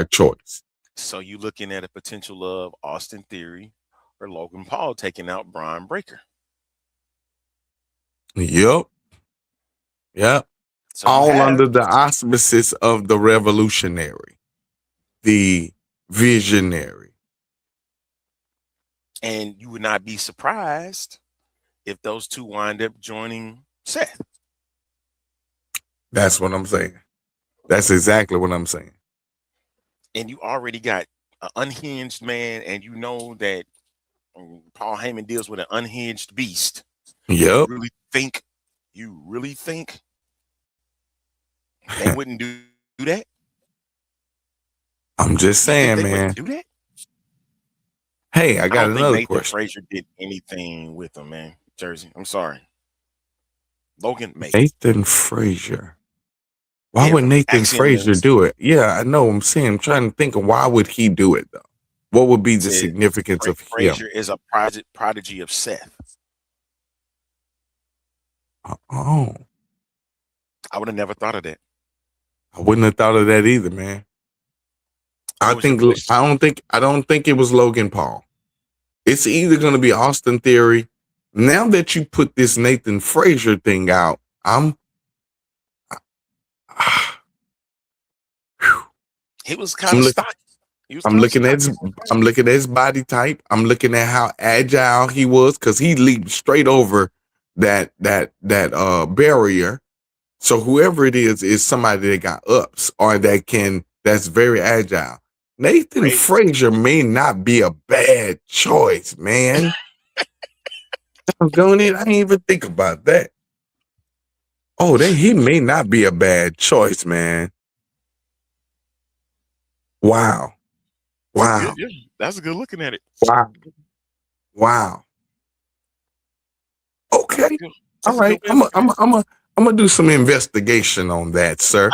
choice. So you looking at a potential of Austin Theory or Logan Paul taking out Bron Breakker. Yep. So all under the auspices of the revolutionary, the visionary. And you would not be surprised if those two wind up joining Seth. That's what I'm saying. That's exactly what I'm saying. And you already got an unhinged man, and you know that Paul Heyman deals with an unhinged beast. Yep. You really think they wouldn't do that? I'm just saying, man. Do that? Hey, I got another Nathan question. Frazier did anything with him, man. Jersey. I'm sorry. Logan Nathan Frazier. Why would Nathan Frazier do it? Yeah, I know. I'm saying, I'm trying to think of why would he do it though? What would be the significance of him? Frazier is a prodigy of Seth. Oh. I would have never thought of that. I wouldn't have thought of that either, man. I don't think it was Logan Paul. It's either going to be Austin Theory. Now that you put this Nathan Frazier thing out, he was kind of stocky. I'm looking at his body type. I'm looking at how agile he was because he leaped straight over that barrier. So whoever it is somebody that got ups or that's very agile. Nathan Frazier may not be a bad choice, man. I didn't even think about that. Oh, he may not be a bad choice, man. Wow. That's a good looking at it. Wow. Okay. All right. I'm gonna do some investigation on that, sir.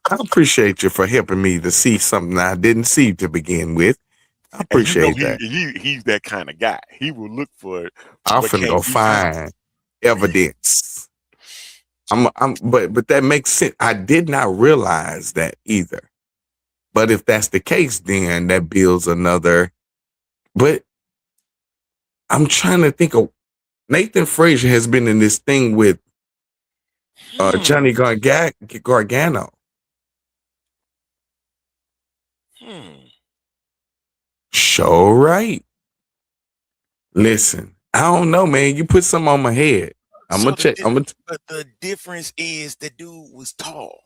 I appreciate you for helping me to see something I didn't see to begin with. I And you know appreciate that. he's that kind of guy. He will look for I'm what finna can't go be found. find evidence. But that makes sense. I did not realize that either. But if that's the case, then that builds another. But I'm trying to think of Nathan Frazier has been in this thing with Johnny Gargano. Sure, right. Listen, I don't know, man. You put something on my head. I'm gonna check. But the difference is the dude was tall.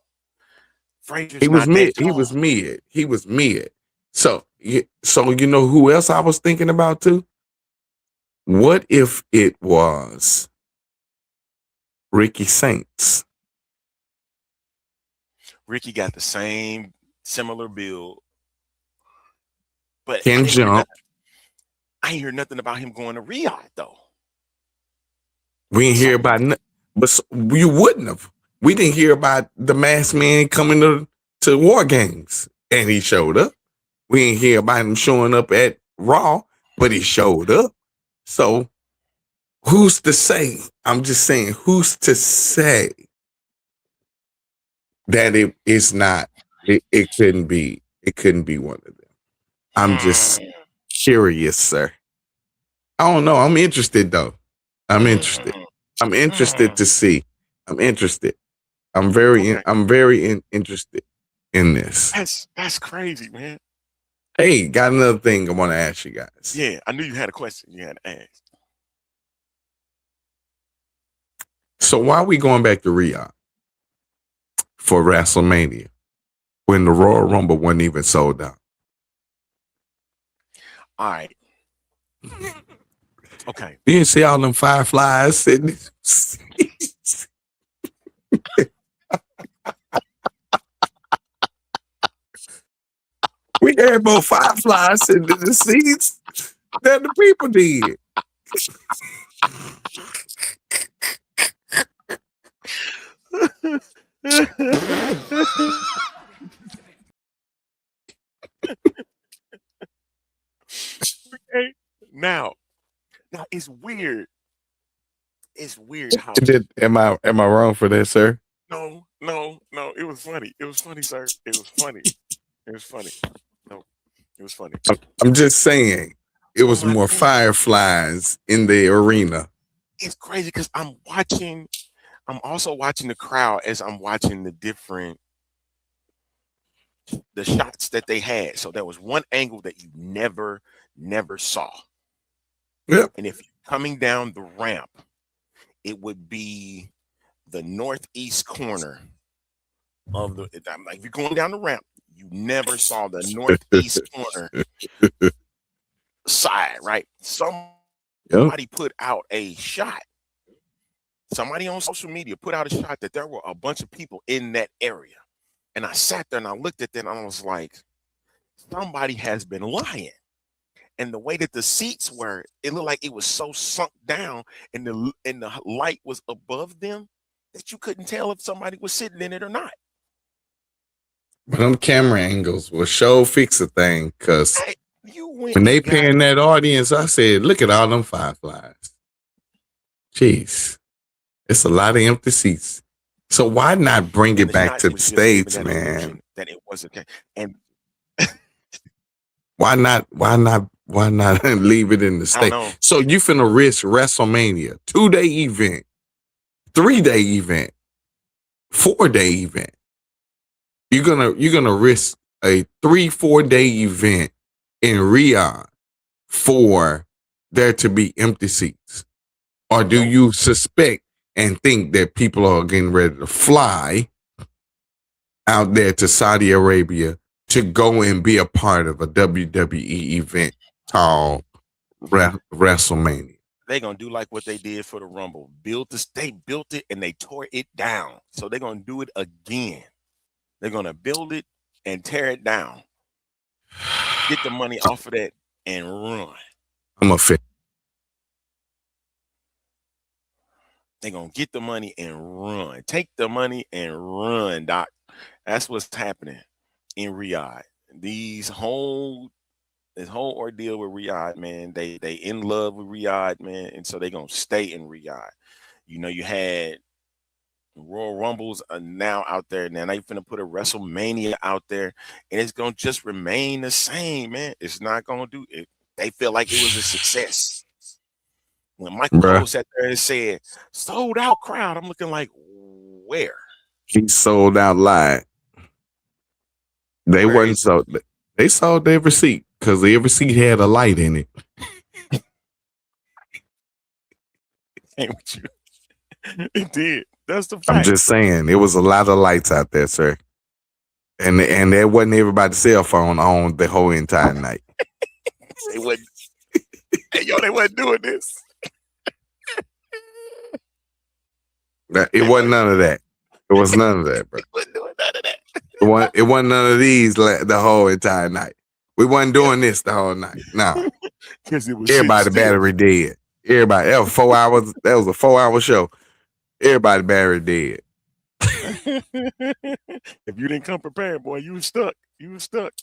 Frazier's He was not that mid. tall. He was mid. So you know who else I was thinking about too? What if it was Ricky Saints? Ricky got the same similar build, but Can jump. I ain't hear nothing about him going to Riyadh though. We didn't hear about, but you wouldn't have. We didn't hear about the masked man coming to War Games, and he showed up. We didn't hear about him showing up at Raw, but he showed up. So who's to say? I'm just saying, who's to say that it is not? It couldn't be. It couldn't be one of them. I'm just curious, sir. I don't know. I'm interested though. I'm interested. I'm interested to see. I'm interested. I'm very interested in this. That's crazy, man. Hey, got another thing I want to ask you guys. Yeah, I knew you had a question you had to ask. So why are we going back to Riyadh for WrestleMania when the Royal Rumble wasn't even sold out? All right. Okay. You didn't see all them fireflies sitting. We had more fireflies sitting in the seats than the people did. Okay. Now it's weird. It's weird how. Am I wrong for that, sir? No. It was funny. It was funny, sir. It was funny. It was funny. No, it was funny. I'm just saying, it was more fireflies in the arena. It's crazy because I'm also watching the crowd as I'm watching the shots that they had. So there was one angle that you never saw. Yep. And if you're coming down the ramp, it would be the northeast corner of the. Like if you're going down the ramp, you never saw the northeast corner side, right? Somebody put out a shot. Somebody on social media put out a shot that there were a bunch of people in that area. And I sat there and I looked at that and I was like, somebody has been lying. And the way that the seats were, it looked like it was so sunk down and the light was above them that you couldn't tell if somebody was sitting in it or not. But them camera angles will sure fix a thing, because when they pan that audience, I said, look at all them fireflies. Jeez. It's a lot of empty seats. So why not bring it back to the States, man? That it was okay. And why not leave it in the States? So you finna risk WrestleMania, 2-day event, 3-day event, 4-day event. You're gonna risk a 3-4 day event in Riyadh for there to be empty seats? Or do you suspect and think that people are getting ready to fly out there to Saudi Arabia to go and be a part of a WWE event called WrestleMania? They're going to do like what they did for the Rumble. They built it and they tore it down. So they're going to do it again. They're going to build it and tear it down. Get the money off of that and run. I'm a fan. They're going to get the money and run. Take the money and run, Doc. That's what's happening in Riyadh. This whole ordeal with Riyadh, man, they in love with Riyadh, man, and so they're going to stay in Riyadh. You know, you had Royal Rumbles are now out there. Now they finna put a WrestleMania out there, and it's going to just remain the same, man. It's not going to do it. They feel like it was a success. When Michael Cole sat there and said, sold out crowd, I'm looking like, where? He sold out live. They wasn't sold. They sold their receipt because every seat had a light in it. Ain't with you. It did. That's the fact. I'm just saying, it was a lot of lights out there, sir. And there wasn't everybody's cell phone on the whole entire night. They wasn't. Hey, yo, they wasn't doing this. It wasn't none of that. It was none of that, bro. They wasn't doing none of that. It wasn't none of these the whole entire night. We wasn't doing this the whole night. No. Everybody battery dead. Everybody. That was 4 hours. That was a 4-hour show. Everybody battery dead. If you didn't come prepared, boy, you was stuck. You was stuck.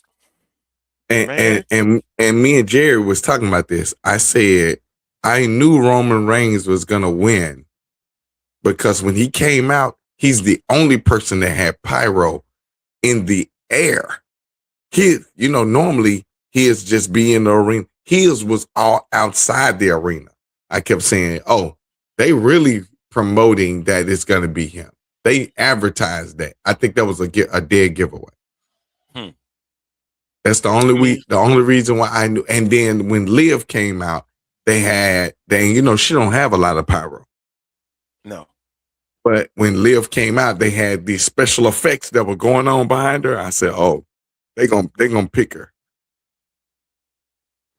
And me and Jerry was talking about this. I said I knew Roman Reigns was gonna win because when he came out, he's the only person that had pyro in the air. Normally his just be in the arena. His was all outside the arena. I kept saying, oh, they really promoting that it's going to be him. They advertised that. I think that was a dead giveaway. That's the only reason why I knew. And then when Liv came out, she don't have a lot of pyro. No. But when Liv came out, they had these special effects that were going on behind her. I said, oh, they're gonna pick her.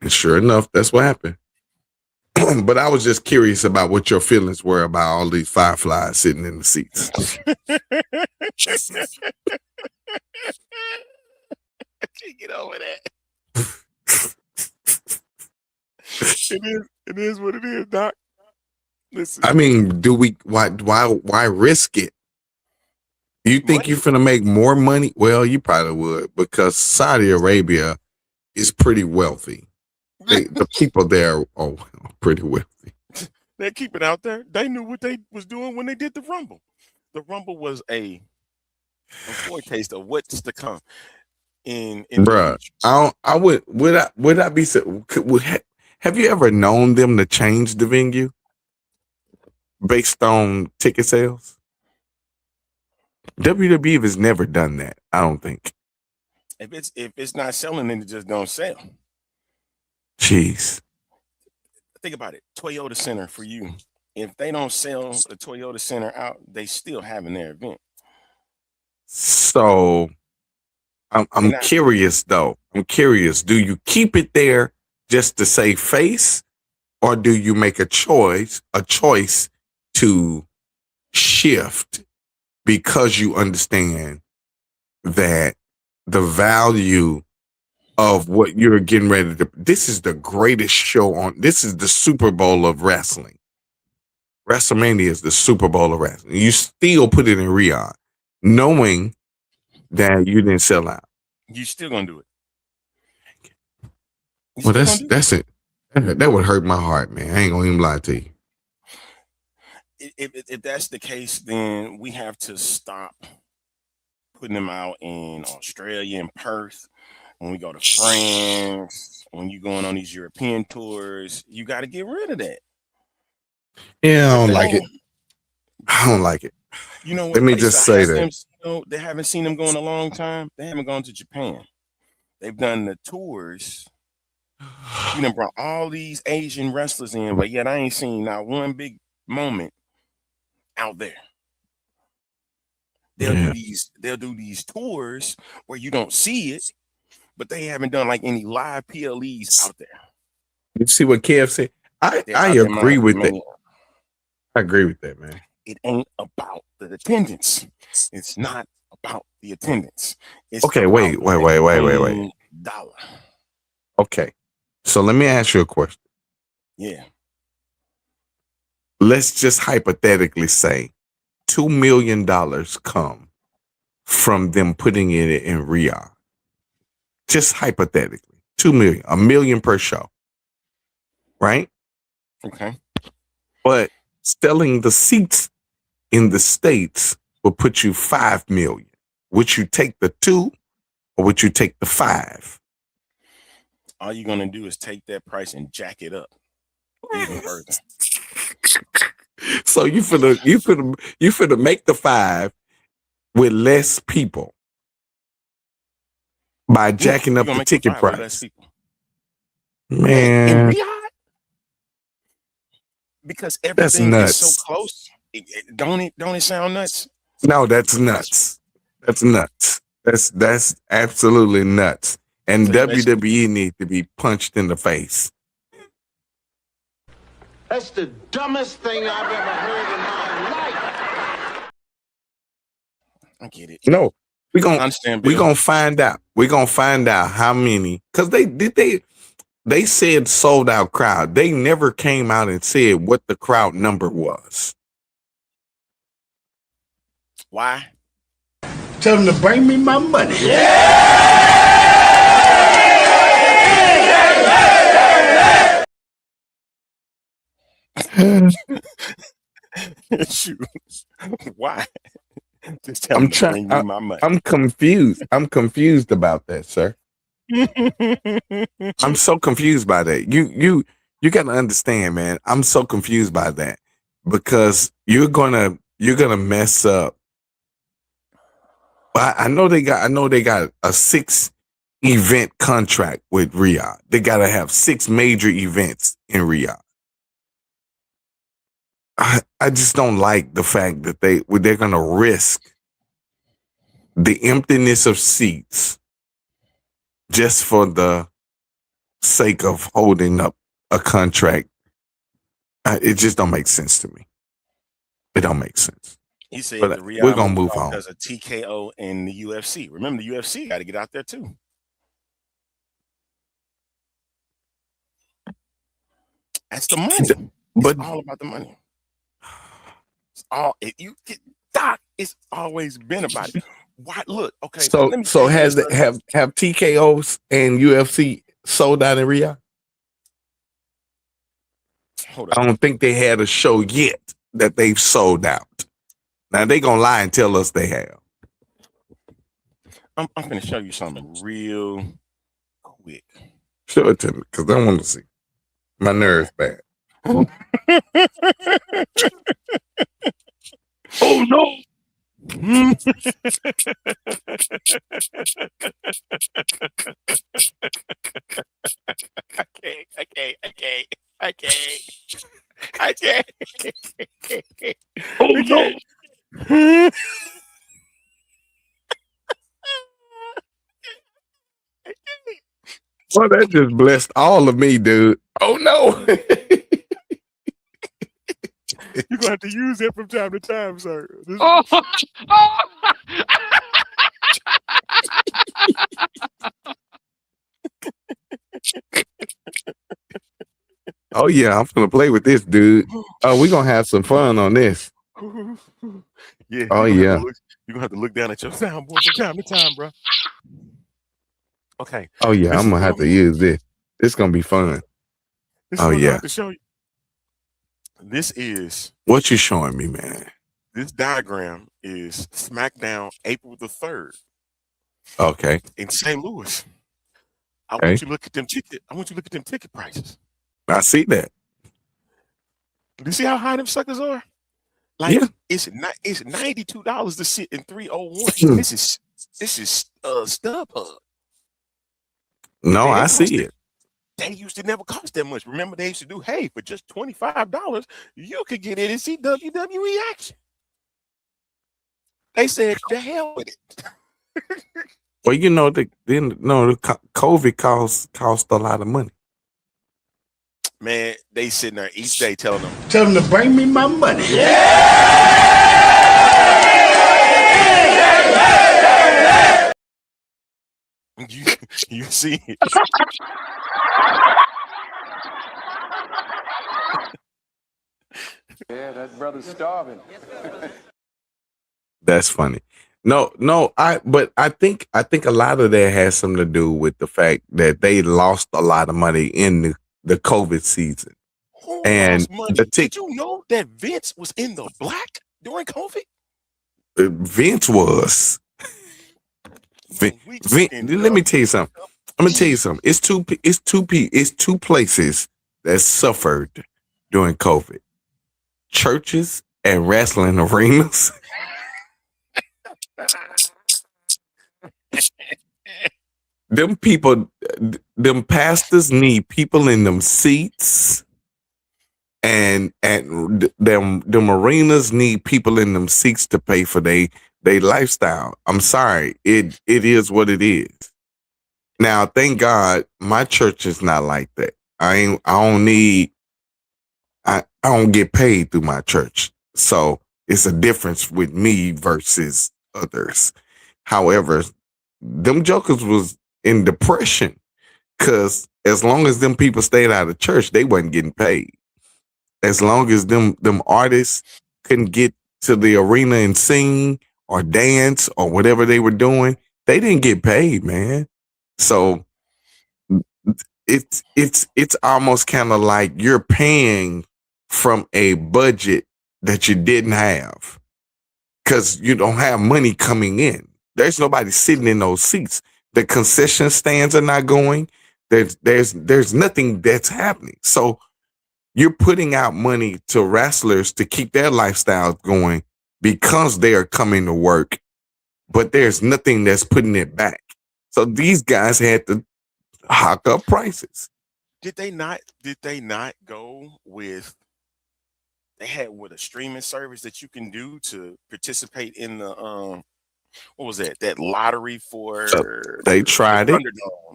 And sure enough, that's what happened. But I was just curious about what your feelings were about all these fireflies sitting in the seats. I can't get over that. It is what it is, Doc. Listen. I mean, why risk it? You think you're finna make more money? Well, you probably would, because Saudi Arabia is pretty wealthy. The people there are pretty wealthy. They keep it out there. They knew what they was doing when they did the Rumble. The Rumble was a foretaste of what's to come. Bruh, would I be so? Have you ever known them to change the venue based on ticket sales? WWE has never done that. I don't think. If it's not selling, then it just don't sell. Jeez. Think about it. Toyota Center for you. If they don't sell the Toyota Center out, they still having their event. So I'm curious though. I'm curious. Do you keep it there just to save face, or do you make a choice to shift because you understand that the value of what you're getting ready to? This is the greatest show on. This is the Super Bowl of wrestling. WrestleMania is the Super Bowl of wrestling. You still put it in Riyadh, knowing that you didn't sell out. You still gonna do it. Well, that's it. That would hurt my heart, man. I ain't gonna even lie to you. If that's the case, then we have to stop putting them out in Australia and Perth. When we go to France, when you're going on these European tours, you got to get rid of that. Yeah, I don't like it. I don't like it. You know what? Let me just say that. They haven't seen them go in a long time. They haven't gone to Japan. They've done the tours. You done brought all these Asian wrestlers in, but yet I ain't seen not one big moment out there. They'll do these tours where you don't see it, but they haven't done like any live PLEs out there. You see what Kev said? I agree with that. I agree with that, man. It ain't about the attendance. It's not about the attendance. It's okay, wait. Dollar. Okay. So let me ask you a question. Yeah. let's just hypothetically say $2 million come from them putting it in Riyadh. Just hypothetically, 2 million, $1 million per show, right? Okay. But selling the seats in the States will put you 5 million. Would you take the 2 or would you take the 5? All you're gonna do is take that price and jack it up even further. So you finna make the 5 with less people by jacking up the ticket price. Man, in Riyadh, because everything is so close. Don't it sound nuts? No, that's nuts. That's nuts. That's absolutely nuts. And WWE needs to be punched in the face. That's the dumbest thing I've ever heard in my life. I get it. No, we're gonna find out. We're gonna find out how many, because they said sold out crowd. They never came out and said what the crowd number was. Why? Tell them to bring me my money. Shoot. Why? Just tell them to bring me my money. I'm confused. I'm confused about that, sir. I'm so confused by that. You got to understand, man. I'm so confused by that because you're gonna mess up. I know they got a 6 event contract with Riyadh. They got to have 6 major events in Riyadh. I just don't like the fact that they're gonna risk the emptiness of seats just for the sake of holding up a contract. It just don't make sense to me. It don't make sense. He said but we're gonna move on because of TKO and the UFC. Remember, the UFC got to get out there too. That's the money. But it's all about the money. It's all Doc. It's always been about it. Why? Look, okay. So have TKOs and UFC sold out in Riyadh? Hold up. I don't think they had a show yet that they've sold out. Now they gonna lie and tell us they have. I'm gonna show you something real quick. Show it to me because I want to see. My nerves bad. Oh no! I can't. Oh no! Well, that just blessed all of me, dude. Oh no! You're gonna have to use that from time to time, sir. Oh yeah, I'm gonna play with this, dude. We're gonna have some fun on this. Yeah. Oh yeah. You're gonna have to look down at your soundboard from time to time, bro. Okay. Oh yeah, I'm gonna have to use this. It's gonna be fun. Oh yeah. I have to show you. This is what you showing me, man. This diagram is SmackDown April the 3rd. Okay. In St. Louis. I want you to look at them ticket prices. I see that. Do you see how high them suckers are? Like it's $92 to sit in 301. This is StubHub. No, I see it. They used to never cost that much. Remember, they used to do, hey, for just $25, you could get in and see WWE action. They said, the hell with it. Well, you know, the COVID cost a lot of money. Man, they sitting there each day telling them. Tell them to bring me my money. You see it. Yeah, that brother's starving. That's funny. No, but I think a lot of that has something to do with the fact that they lost a lot of money in the COVID season. Who And lost money? the Did you know that Vince was in the black during COVID? Vince was Man, we talking Let me tell you something. I'm gonna tell you something. It's two places that suffered during COVID: churches and wrestling arenas. Them people, them pastors need people in them seats, and them arenas need people in them seats to pay for they lifestyle. I'm sorry, it is what it is. Now, thank God, my church is not like that. I don't get paid through my church, so it's a difference with me versus others. However, them jokers was in depression because as long as them people stayed out of church, they wasn't getting paid. As long as them artists couldn't get to the arena and sing or dance or whatever they were doing, they didn't get paid, man. So it's almost kind of like you're paying from a budget that you didn't have because you don't have money coming in. There's nobody sitting in those seats. The concession stands are not going. There's nothing that's happening. So you're putting out money to wrestlers to keep their lifestyle going because they are coming to work, but there's nothing that's putting it back. So these guys had to hike up prices. Did they not go with? They had a streaming service that you can do to participate in the what was that? That lottery for they tried it.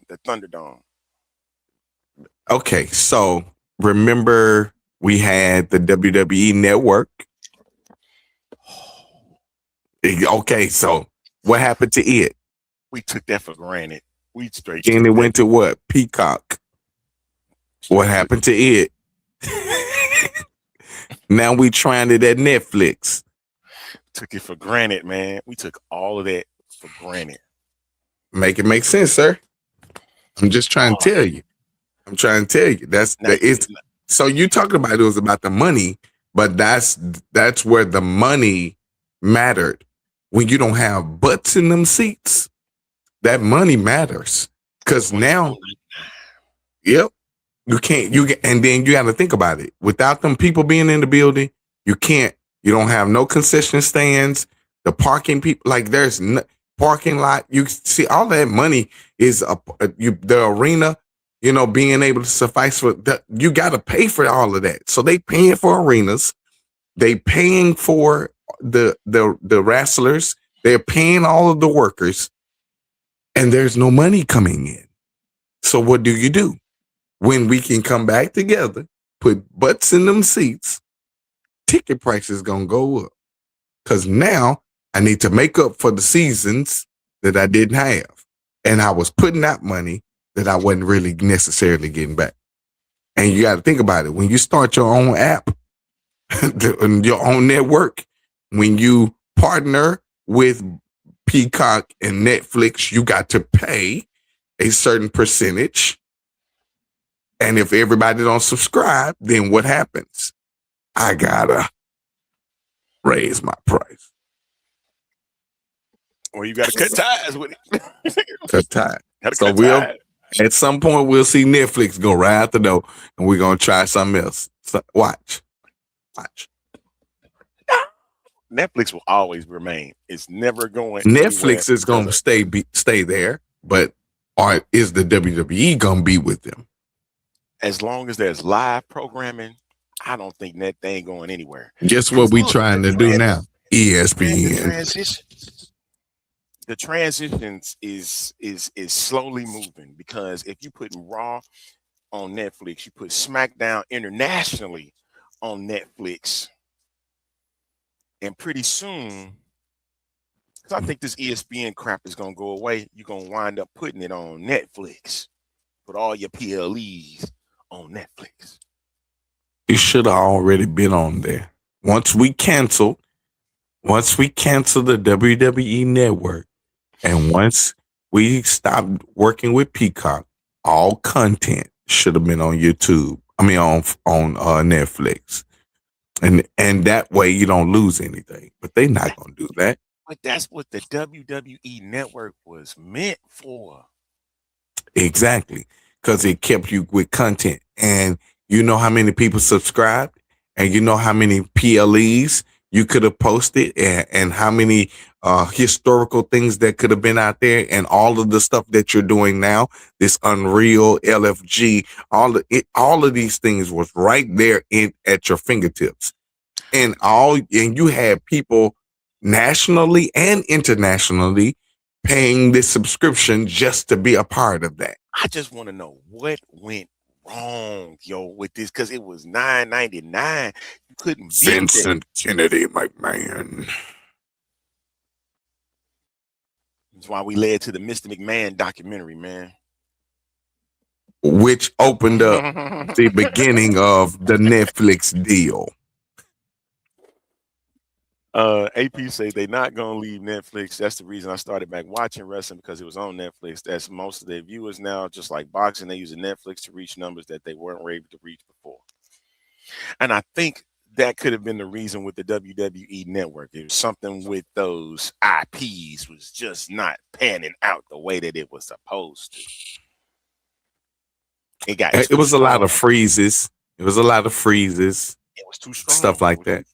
The Thunderdome. Okay, so remember we had the WWE Network. Okay, so what happened to it? We took that for granted. We straight. And it went to what? Peacock. What happened to it? Now we trying it at Netflix. Took it for granted, man. We took all of that for granted. Make it make sense, sir. I'm just trying to tell you. I'm trying to tell you. So you talking about it was about the money, but that's where the money mattered. When you don't have butts in them seats, that money matters. Because now, yep, and then you got to think about it. Without them people being in the building, you don't have no concession stands, the parking people, like there's no parking lot. You see all that money is the arena, being able to suffice for that. You got to pay for all of that. So they paying for arenas. They paying for the wrestlers. They're paying all of the workers, and there's no money coming in. So what do? When we can come back together, put butts in them seats, ticket prices gonna go up. Because now I need to make up for the seasons that I didn't have. And I was putting out money that I wasn't really necessarily getting back. And you got to think about it. When you start your own app, your own network, when you partner with Peacock and Netflix, you got to pay a certain percentage. And if everybody don't subscribe, then what happens? I gotta raise my price. Or you gotta cut ties with it. Cut ties. So at some point we'll see Netflix go right out the door, and we're gonna try something else. So watch. Netflix will always remain. It's never going. Netflix is gonna stay there, but is the WWE gonna be with them? As long as there's live programming, I don't think that thing going anywhere. Guess what we trying to do now? ESPN. The transitions is slowly moving, because if you put Raw on Netflix, you put SmackDown internationally on Netflix, and pretty soon, because I think this ESPN crap is gonna go away, you're gonna wind up putting it on Netflix. Put all your PLEs on Netflix. It should have already been on there. once we cancel the WWE network, and once we stop working with Peacock, all content should have been on YouTube. I mean, on Netflix, and that way you don't lose anything. But they're not gonna do that. But that's what the WWE network was meant for. Exactly, because it kept you with content, and you know how many people subscribed, and you know how many PLEs you could have posted, and how many historical things that could have been out there, and all of the stuff that you're doing now, this Unreal, LFG, all of these things was right there at your fingertips, and you had people nationally and internationally paying this subscription just to be a part of that. I just want to know what went wrong, yo, with this, because it was $9.99. You couldn't beat Vincent Kennedy McMahon. That's why we led to the Mr. McMahon documentary, man. Which opened up the beginning of the Netflix deal. AP say they not gonna leave Netflix. That's the reason I started back watching wrestling, because it was on Netflix. That's most of their viewers now, just like boxing, they using Netflix to reach numbers that they weren't able to reach before. And I think that could have been the reason with the WWE network. It was something with those IPs was just not panning out the way that it was supposed to. It was a lot of freezes. It was too strong. Stuff like that.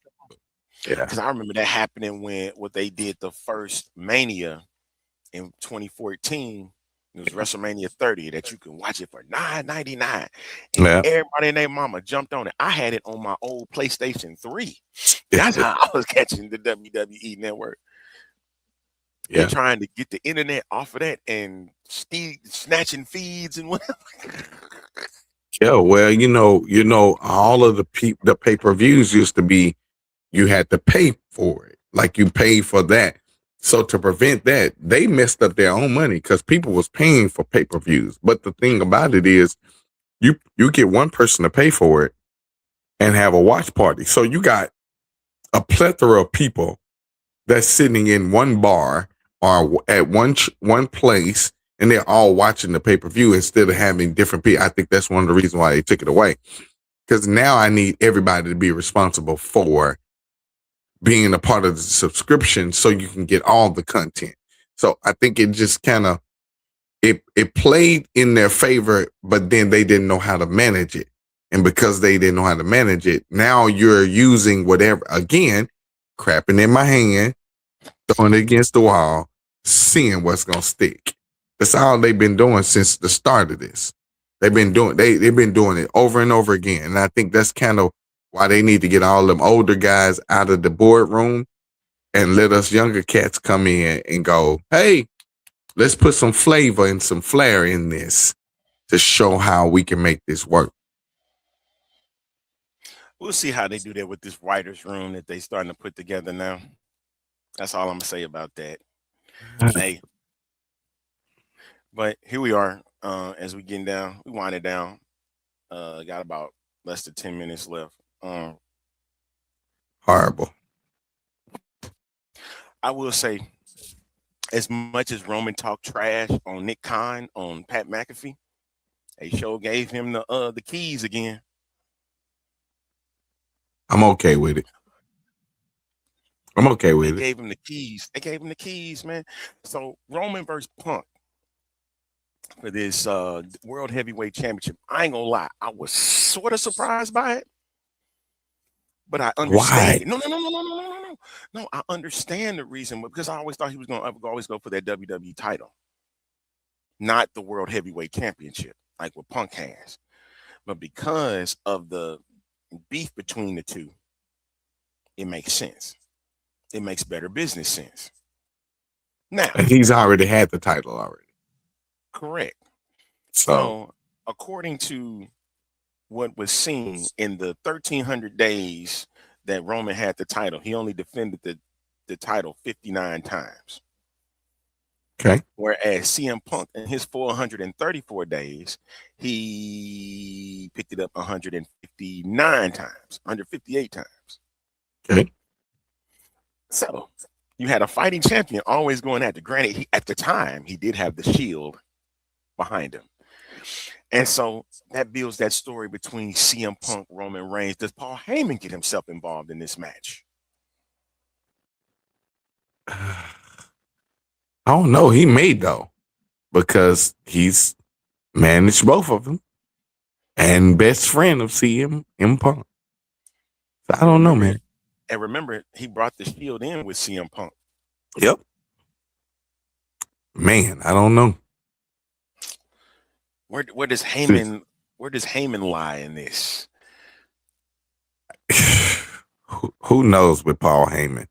Yeah. Because I remember that happening when what they did the first Mania in 2014. It was WrestleMania 30 that you can watch it for $9.99. And everybody and their mama jumped on it. I had it on my old PlayStation 3. That's how I was catching the WWE network. Yeah. They're trying to get the internet off of that and snatching feeds and whatever. Yeah, well, you know, all of the pay-per-views used to be, you had to pay for it. Like you paid for that. So to prevent that, they messed up their own money because people was paying for pay-per-views. But the thing about it is you get one person to pay for it and have a watch party. So you got a plethora of people that's sitting in one bar or at one place, and they're all watching the pay-per-view instead of having different people. I think that's one of the reasons why they took it away. Because now I need everybody to be responsible for being a part of the subscription so you can get all the content. So I think it just kind of, it played in their favor, but then they didn't know how to manage it. And because they didn't know how to manage it, now you're using whatever, again, crapping in my hand, throwing it against the wall, seeing what's going to stick. That's all they've been doing since the start of this. They've been doing it over and over again. And I think that's kind of why they need to get all them older guys out of the boardroom and let us younger cats come in and go, hey, let's put some flavor and some flair in this to show how we can make this work. We'll see how they do that with this writer's room that they starting to put together now. That's all I'm going to say about that. Hey. But here we are as we getting down. We wind it down. Got about less than 10 minutes left. Horrible. I will say, as much as Roman talked trash on Nick Khan, on Pat McAfee, they sure gave him the keys again. I'm okay with it. They gave him the keys. They gave him the keys, man. So Roman versus Punk for this World Heavyweight Championship. I ain't gonna lie, I was sort of surprised by it, but I understand. Why? No. I understand the reason, because I always thought he was gonna always go for that WWE title, not the World Heavyweight Championship like what Punk has. But because of the beef between the two, it makes sense. It makes better business sense. Now, he's already had the title already. Correct. So according to what was seen in the 1,300 days that Roman had the title, he only defended the title 59 times. Okay. Whereas CM Punk in his 434 days, he picked it up 159 times, 158 times. Okay. So you had a fighting champion always going at the. Granted, at the time he did have the Shield behind him, and so that builds that story between CM Punk, Roman Reigns. Does Paul Heyman get himself involved in this match? I don't know. He may though, because he's managed both of them and best friend of CM Punk. So I don't know, man. And remember, he brought the Shield in with CM Punk. Yep. Man, I don't know. Where does Heyman lie in this? Who knows with Paul Heyman?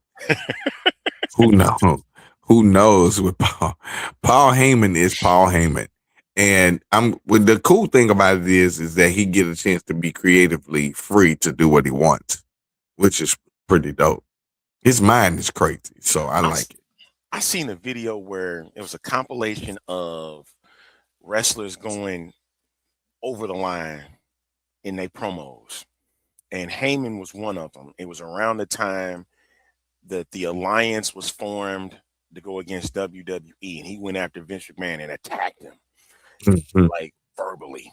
Who knows? Who knows with Paul? Paul Heyman is Paul Heyman. And the cool thing about it is that he get a chance to be creatively free to do what he wants, which is pretty dope. His mind is crazy, so I like it. I seen a video where it was a compilation of wrestlers going over the line in their promos, and Heyman was one of them. It was around the time that the alliance was formed to go against WWE, and he went after Vince McMahon and attacked him, like verbally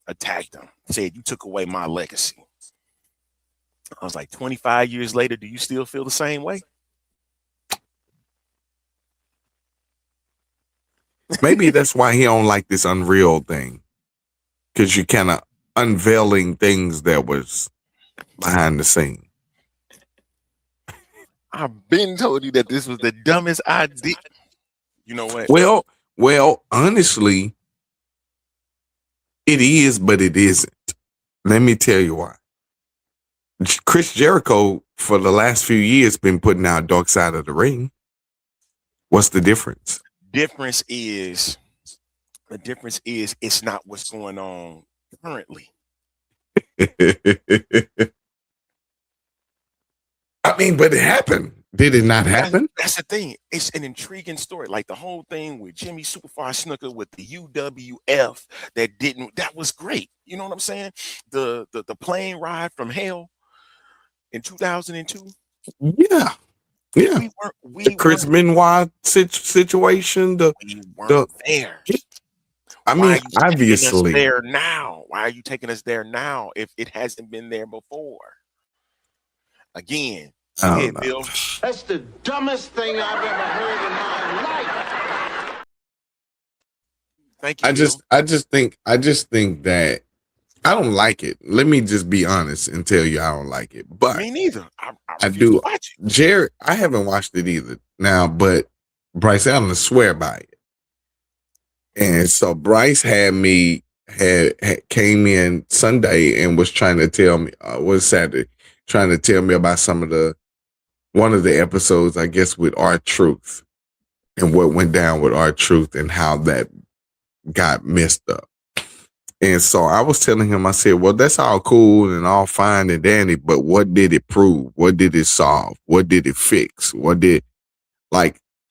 attacked him, said, "You took away my legacy." I was like, 25 years later, do you still feel the same way? Maybe that's why he don't like this Unreal thing, because you kind of unveiling things that was behind the scene. I've been told you that this was the dumbest idea. You know what? Well, honestly, it is, but it isn't. Let me tell you why. Chris Jericho, for the last few years, been putting out Dark Side of the Ring. What's the difference? The difference is it's not what's going on currently. I mean, but it happened. Did it not happen? That's the thing. It's an intriguing story. Like the whole thing with Jimmy Superfly Snuka with the UWF that was great. You know what I'm saying? The plane ride from hell in 2002. Yeah. The Chris Benoit situation. We weren't there. I mean, obviously. There now. Why are you taking us there now if it hasn't been there before? Again, hey, Bill. That's the dumbest thing I've ever heard in my life. Thank you. I just think that I don't like it. Let me just be honest and tell you I don't like it. But me neither. I do. Jared, I haven't watched it either now, but Bryce Allen swear by it. And so Bryce came in Sunday and was trying to tell me, was Saturday, trying to tell me about one of the episodes, I guess, with R-Truth and what went down with R-Truth and how that got messed up. And so I was telling him, I said, well, that's all cool and all fine and dandy, but what did it prove? What did it solve? What did it fix?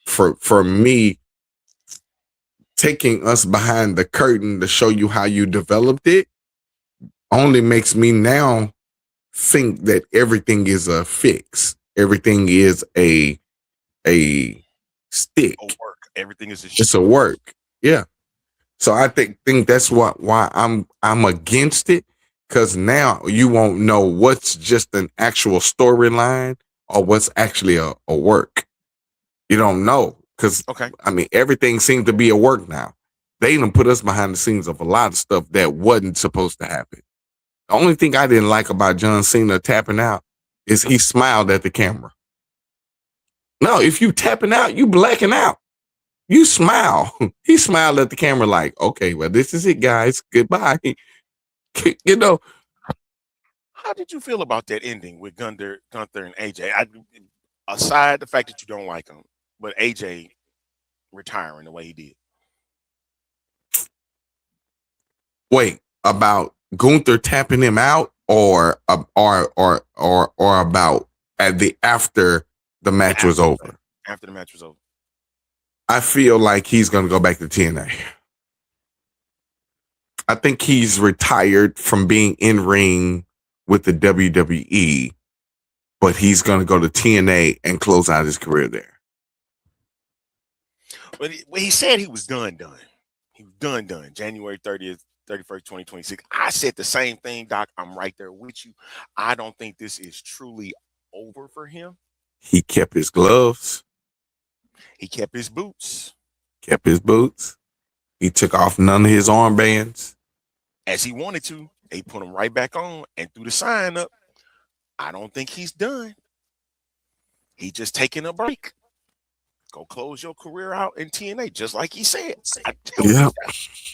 For me, taking us behind the curtain to show you how you developed it only makes me now think that everything is a fix. Everything is a stick. A work. Everything is just a work. Yeah. So I think that's why I'm against it, because now you won't know what's just an actual storyline or what's actually a work. You don't know, because I mean everything seems to be a work now. They even put us behind the scenes of a lot of stuff that wasn't supposed to happen. The only thing I didn't like about John Cena tapping out is he smiled at the camera. No, if you tapping out, you blacking out. You smile. He smiled at the camera like, okay, well, this is it, guys. Goodbye. You know. How did you feel about that ending with Gunther and AJ? Aside the fact that you don't like him, but AJ retiring the way he did. Wait, about Gunther tapping him out, or about after the match was over? After the match was over. I feel like he's going to go back to TNA. I think he's retired from being in ring with the WWE, but he's going to go to TNA and close out his career there. But he said he was done. He was done. January 31st, 2026. I said the same thing, Doc. I'm right there with you. I don't think this is truly over for him. He kept his gloves. He kept his boots. He took off none of his armbands. As he wanted to. They put him right back on and threw the sign up. I don't think he's done. He just taking a break. Go close your career out in TNA, just like he said.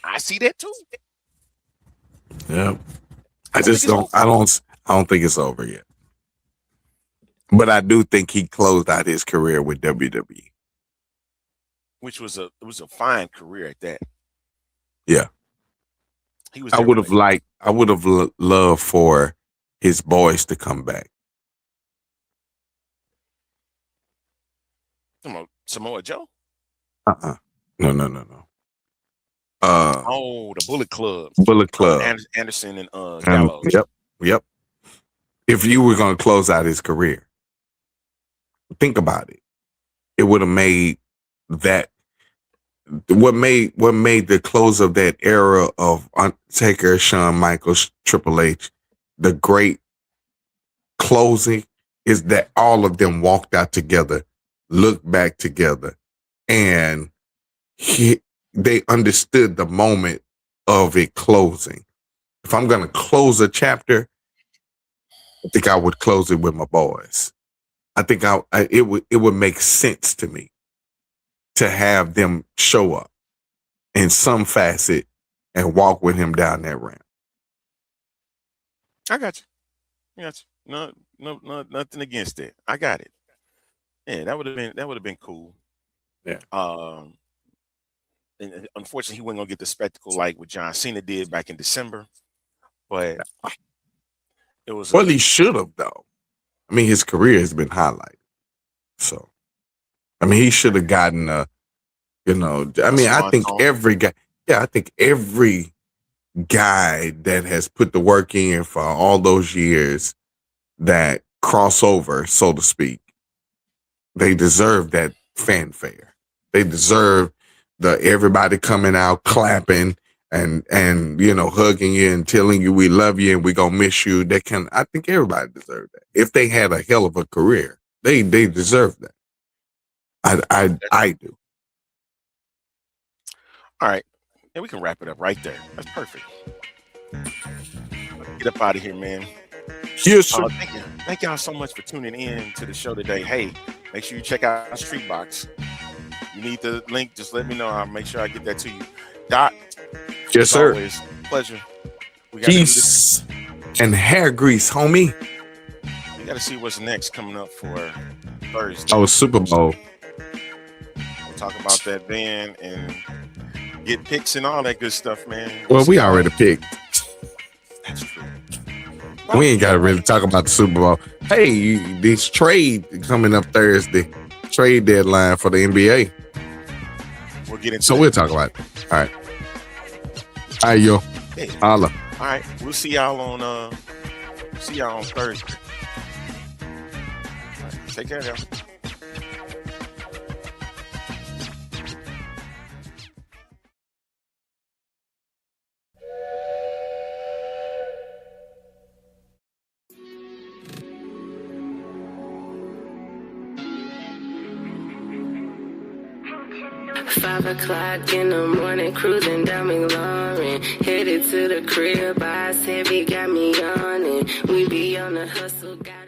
I see that too. Yeah. I don't think it's over yet. But I do think he closed out his career with WWE. Which was a fine career at that. Yeah. He was I would have loved for his boys to come back. Samoa Joe? No. The Bullet Club. Anderson and Gallows. Yep. If you were going to close out his career, think about it. It would have made that. What made the close of that era of Undertaker, Shawn Michaels, Triple H, the great closing is that all of them walked out together, looked back together, and they understood the moment of it closing. If I'm going to close a chapter, I think I would close it with my boys. I think it would make sense to me to have them show up in some facet and walk with him down that ramp. I got you. No, nothing against it. I got it. Yeah, that would have been cool. Yeah. And unfortunately, he wasn't gonna get the spectacle like what John Cena did back in December. But it was. Well, he should have though. I mean, his career has been highlighted. So, I mean, he should have gotten I think every guy that has put the work in for all those years that crossover, so to speak, they deserve that fanfare. They deserve everybody coming out clapping and hugging you and telling you we love you and we gonna miss you. I think everybody deserves that. If they had a hell of a career, they deserve that. I do. All right. And we can wrap it up right there. That's perfect. Get up out of here, man. Yes, sir. Thank y'all so much for tuning in to the show today. Hey, make sure you check out Street Box. You need the link, just let me know. I'll make sure I get that to you. Doc. Yes, sir. Always, pleasure. We got peace and hair grease, homie. We got to see what's next coming up for Thursday. Oh, Super Bowl. We'll talk about that then and get picks and all that good stuff, man. Well, we already picked. That's true. We ain't got to really talk about the Super Bowl. Hey, this trade coming up Thursday. Trade deadline for the NBA. We'll get into So we'll talk about it. All right. All right, yo. Hey. Holla. All right. We'll see y'all on Thursday. All right. Take care, y'all. Five o'clock in the morning, cruising down McLaurin. Headed to the crib, eyes heavy, got me yawning. We be on the hustle, got